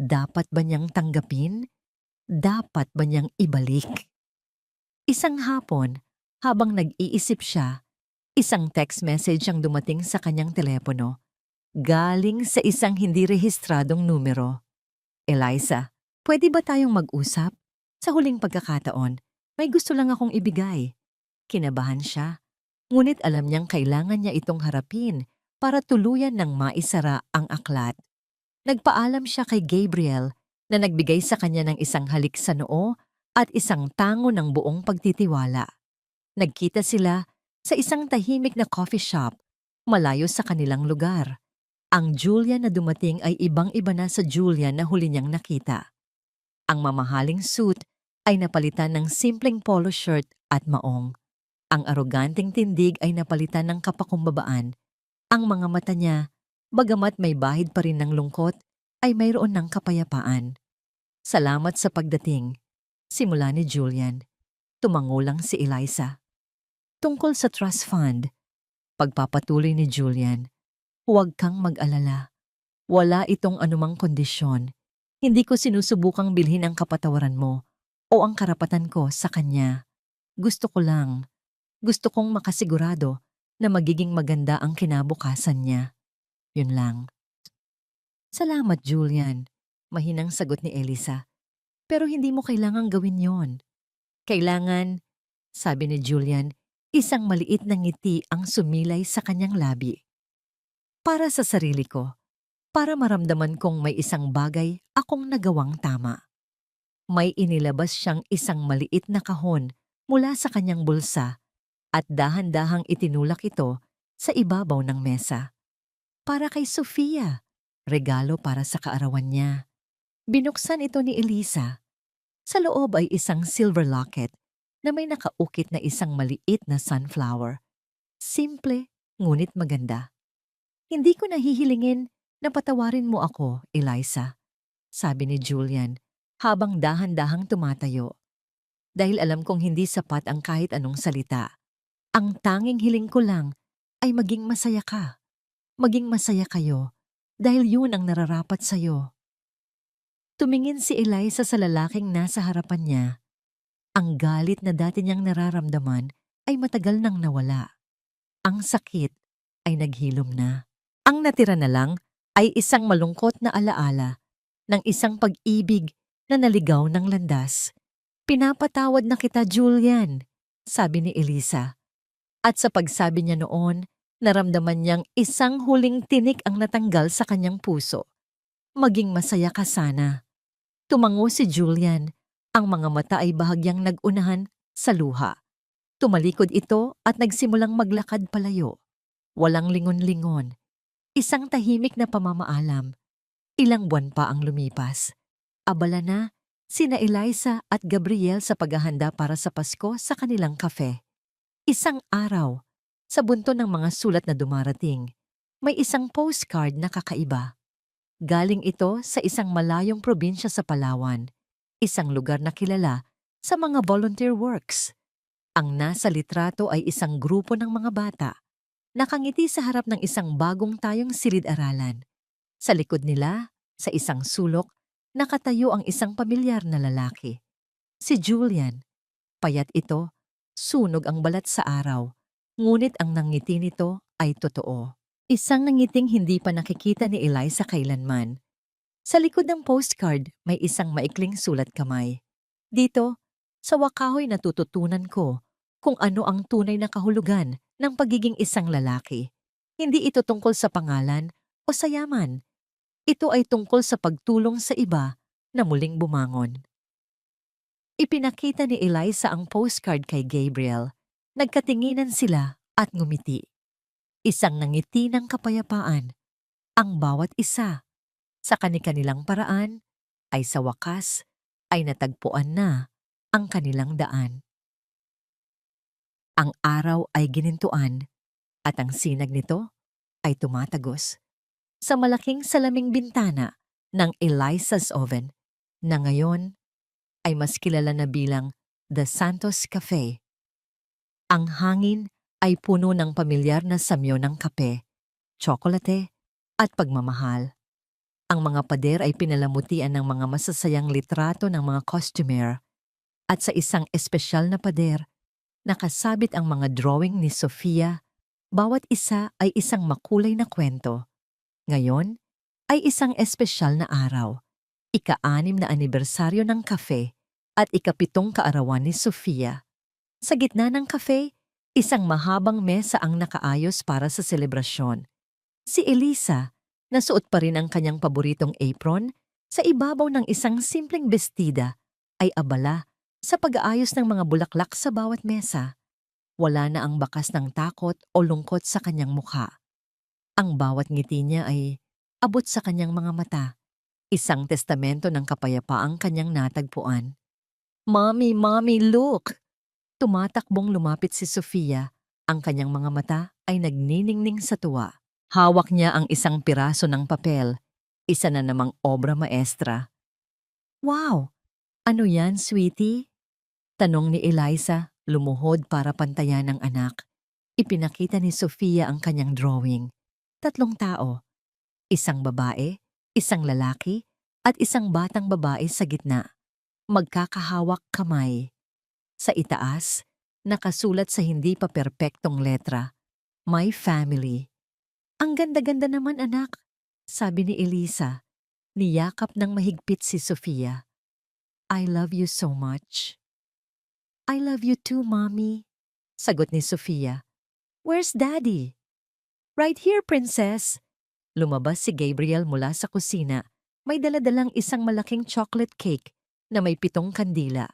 Dapat ba niyang tanggapin? Dapat ba niyang ibalik? Isang hapon, habang nag-iisip siya, isang text message ang dumating sa kanyang telepono. Galing sa isang hindi rehistradong numero. Eliza, pwede ba tayong mag-usap? Sa huling pagkakataon, may gusto lang akong ibigay. Kinabahan siya, ngunit alam niyang kailangan niya itong harapin para tuluyan ng maisara ang aklat. Nagpaalam siya kay Gabriel na nagbigay sa kanya ng isang halik sa noo at isang tango ng buong pagtitiwala. Nagkita sila sa isang tahimik na coffee shop, malayo sa kanilang lugar. Ang Julian na dumating ay ibang-iba na sa Julian na huli niyang nakita. Ang mamahaling suit ay napalitan ng simpleng polo shirt at maong. Ang aroganting tindig ay napalitan ng kapakumbabaan. Ang mga mata niya, bagamat may bahid pa rin ng lungkot, ay mayroon ng kapayapaan. Salamat sa pagdating. Simula ni Julian. Tumango lang si Eliza. Tungkol sa trust fund, pagpapatuloy ni Julian, huwag kang mag-alala. Wala itong anumang kondisyon. Hindi ko sinusubukang bilhin ang kapatawaran mo o ang karapatan ko sa kanya. Gusto kong makasigurado na magiging maganda ang kinabukasan niya. Yun lang. Salamat, Julian. Mahinang sagot ni Elisa. Pero hindi mo kailangang gawin yon. Kailangan, sabi ni Julian, isang maliit na ngiti ang sumilay sa kanyang labi. Para sa sarili ko, para maramdaman kong may isang bagay akong nagawang tama. May inilabas siyang isang maliit na kahon mula sa kanyang bulsa at dahan-dahang itinulak ito sa ibabaw ng mesa. Para kay Sofia, regalo para sa kaarawan niya. Binuksan ito ni Elisa. Sa loob ay isang silver locket na may nakaukit na isang maliit na sunflower. Simple, ngunit maganda. Hindi ko nahihilingin na patawarin mo ako, Eliza, sabi ni Julian habang dahan-dahang tumatayo. Dahil alam kong hindi sapat ang kahit anong salita. Ang tanging hiling ko lang ay maging masaya ka. Maging masaya kayo dahil yun ang nararapat sa'yo. Tumingin si Eliza sa lalaking nasa harapan niya. Ang galit na dati niyang nararamdaman ay matagal nang nawala. Ang sakit ay naghilom na. Ang natira na lang ay isang malungkot na alaala ng isang pag-ibig na naligaw ng landas. Pinapatawad na kita, Julian, sabi ni Elisa. At sa pagsabi niya noon, naramdaman niyang isang huling tinik ang natanggal sa kanyang puso. Maging masaya ka sana. Tumango si Julian. Ang mga mata ay bahagyang nag-unahan sa luha. Tumalikod ito at nagsimulang maglakad palayo. Walang lingon-lingon. Isang tahimik na pamamaalam. Ilang buwan pa ang lumipas. Abala na sina Eliza at Gabriel sa paghahanda para sa Pasko sa kanilang kafe. Isang araw, sa bunto ng mga sulat na dumarating, may isang postcard na kakaiba. Galing ito sa isang malayong probinsya sa Palawan, isang lugar na kilala sa mga volunteer works. Ang nasa litrato ay isang grupo ng mga bata, nakangiti sa harap ng isang bagong tayong silid-aralan. Sa likod nila, sa isang sulok, nakatayo ang isang pamilyar na lalaki. Si Julian. Payat ito. Sunog ang balat sa araw, ngunit ang nangiti nito ay totoo. Isang nangiting hindi pa nakikita ni Eliza kailanman. Sa likod ng postcard may isang maikling sulat kamay. Dito, sa wakahoy natututunan ko kung ano ang tunay na kahulugan ng pagiging isang lalaki. Hindi ito tungkol sa pangalan o sa yaman. Ito ay tungkol sa pagtulong sa iba na muling bumangon. Ipinakita ni Eliza ang postcard kay Gabriel. Nagkatinginan sila at ngumiti. Isang nangiti ng kapayapaan. Ang bawat isa, sa kani-kanilang paraan, ay sa wakas, ay natagpuan na ang kanilang daan. Ang araw ay ginintuan at ang sinag nito ay tumatagos sa malaking salaming bintana ng Eliza's oven na ngayon ay mas kilala na bilang The Santos Cafe. Ang hangin ay puno ng pamilyar na samyo ng kape, tsokolate at pagmamahal. Ang mga pader ay pinalamutian ng mga masasayang litrato ng mga costumer at sa isang espesyal na pader, nakasabit ang mga drawing ni Sofia. Bawat isa ay isang makulay na kwento. Ngayon ay isang espesyal na araw. Ika-6 na anibersaryo ng kafe at ika-7 kaarawan ni Sofia. Sa gitna ng kafe, isang mahabang mesa ang nakaayos para sa selebrasyon. Si Elisa, nasuot pa rin ang kanyang paboritong apron, sa ibabaw ng isang simpleng bestida, ay abala sa pag-aayos ng mga bulaklak sa bawat mesa. Wala na ang bakas ng takot o lungkot sa kanyang mukha. Ang bawat ngiti niya ay abot sa kanyang mga mata. Isang testamento ng kapayapaang kanyang natagpuan. "Mommy, Mommy, look!" Tumatakbong lumapit si Sofia. Ang kanyang mga mata ay nagniningning sa tuwa. Hawak niya ang isang piraso ng papel. Isa na namang obra maestra. "Wow! Ano yan, sweetie?" Tanong ni Eliza, lumuhod para pantayan ng anak. Ipinakita ni Sofia ang kanyang drawing. 3 tao. Isang babae, isang lalaki, at isang batang babae sa gitna. Magkakahawak kamay. Sa itaas, nakasulat sa hindi pa perpektong letra, "My family." "Ang ganda-ganda naman, anak," sabi ni Elisa. Niyakap ng mahigpit si Sofia. "I love you so much." "I love you too, Mommy," sagot ni Sofia. "Where's Daddy?" "Right here, Princess." Lumabas si Gabriel mula sa kusina. May daladalang isang malaking chocolate cake na may 7 kandila.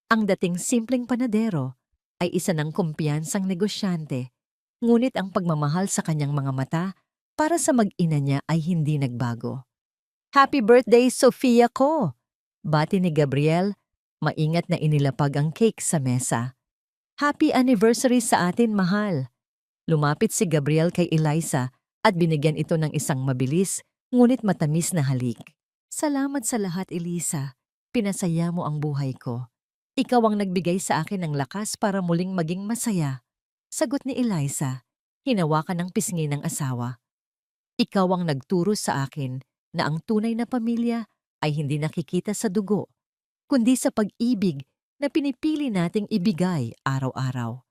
Ang dating simpleng panadero ay isa ng kumpiyansang negosyante, ngunit ang pagmamahal sa kanyang mga mata para sa mag-ina niya ay hindi nagbago. Happy birthday, Sofia ko! Bati ni Gabriel, maingat na inilapag ang cake sa mesa. Happy anniversary sa atin, mahal! Lumapit si Gabriel kay Eliza at binigyan ito ng isang mabilis ngunit matamis na halik. Salamat sa lahat, Eliza. Pinasaya mo ang buhay ko. Ikaw ang nagbigay sa akin ng lakas para muling maging masaya. Sagot ni Eliza, hinawakan ng pisngi ng asawa. Ikaw ang nagturo sa akin na ang tunay na pamilya ay hindi nakikita sa dugo, kundi sa pag-ibig na pinipili nating ibigay araw-araw.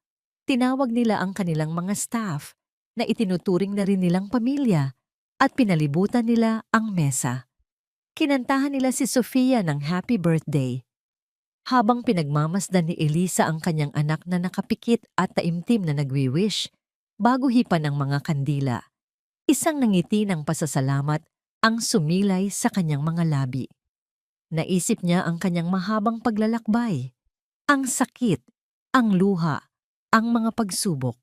Tinawag nila ang kanilang mga staff na itinuturing na rin nilang pamilya at pinalibutan nila ang mesa. Kinantahan nila si Sofia ng happy birthday. Habang pinagmamasdan ni Eliza ang kanyang anak na nakapikit at taimtim na nagwi-wish, bago hipan ng mga kandila, isang nangiti ng pasasalamat ang sumilay sa kanyang mga labi. Naisip niya ang kanyang mahabang paglalakbay, ang sakit, ang luha, ang mga pagsubok.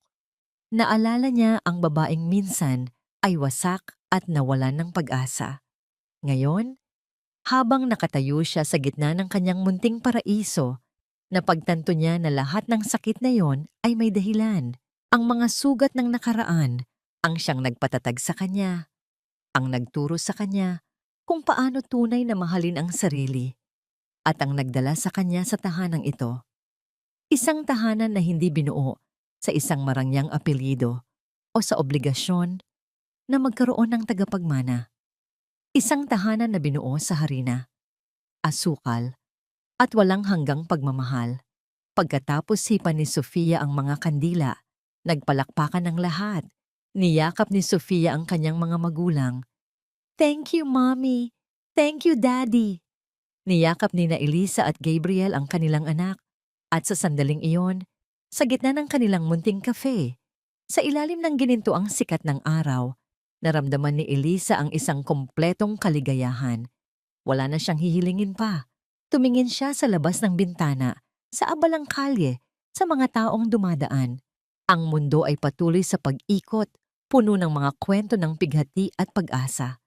Naalala niya ang babaeng minsan ay wasak at nawalan ng pag-asa. Ngayon, habang nakatayo siya sa gitna ng kanyang munting paraiso, napagtanto niya na lahat ng sakit na yon ay may dahilan. Ang mga sugat ng nakaraan ang siyang nagpatatag sa kanya, ang nagturo sa kanya kung paano tunay na mahalin ang sarili, at ang nagdala sa kanya sa tahanang ito. Isang tahanan na hindi binuo sa isang marangyang apelyido o sa obligasyon na magkaroon ng tagapagmana. Isang tahanan na binuo sa harina, asukal, at walang hanggang pagmamahal. Pagkatapos hipan ni Sofia ang mga kandila, nagpalakpakan ng lahat. Niyakap ni Sofia ang kanyang mga magulang. Thank you, Mommy. Thank you, Daddy. Niyakap ni na Eliza at Gabriel ang kanilang anak. At sa sandaling iyon, sa gitna ng kanilang munting kafe, sa ilalim ng ginintuang sikat ng araw, naramdaman ni Eliza ang isang kompletong kaligayahan. Wala na siyang hihilingin pa. Tumingin siya sa labas ng bintana, sa abalang kalye, sa mga taong dumadaan. Ang mundo ay patuloy sa pag-ikot, puno ng mga kwento ng pighati at pag-asa.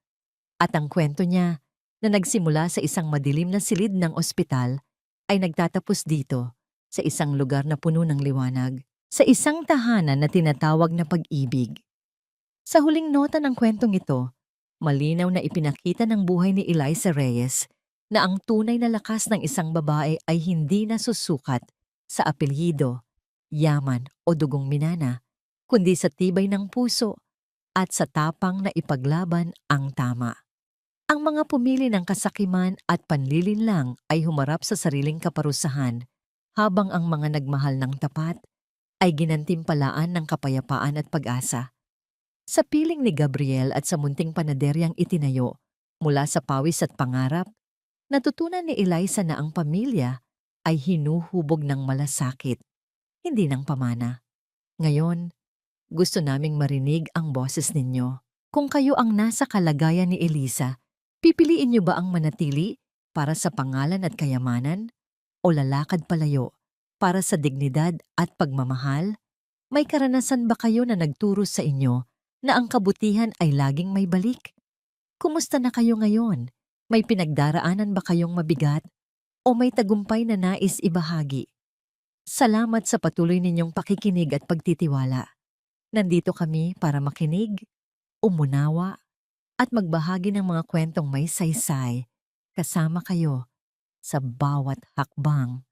At ang kwento niya, na nagsimula sa isang madilim na silid ng ospital, ay nagtatapos dito, sa isang lugar na puno ng liwanag, sa isang tahanan na tinatawag na pag-ibig. Sa huling nota ng kwentong ito, malinaw na ipinakita ng buhay ni Eliza Reyes na ang tunay na lakas ng isang babae ay hindi nasusukat sa apelyido, yaman o dugong minana, kundi sa tibay ng puso at sa tapang na ipaglaban ang tama. Ang mga pumili ng kasakiman at panlilinlang ay humarap sa sariling kaparusahan, habang ang mga nagmahal ng tapat ay ginantimpalaan ng kapayapaan at pag-asa. Sa piling ni Gabriel at sa munting panaderyang itinayo mula sa pawis at pangarap, natutunan ni Eliza na ang pamilya ay hinuhubog ng malasakit, hindi ng pamana. Ngayon, gusto naming marinig ang boses ninyo. Kung kayo ang nasa kalagayan ni Eliza, pipiliin niyo ba ang manatili para sa pangalan at kayamanan o lalakad palayo para sa dignidad at pagmamahal? May karanasan ba kayo na nagturo sa inyo na ang kabutihan ay laging may balik? Kumusta na kayo ngayon? May pinagdaraanan ba kayong mabigat o may tagumpay na nais ibahagi? Salamat sa patuloy ninyong pakikinig at pagtitiwala. Nandito kami para makinig, umunawa, at magbahagi ng mga kwentong may saysay, kasama kayo sa bawat hakbang.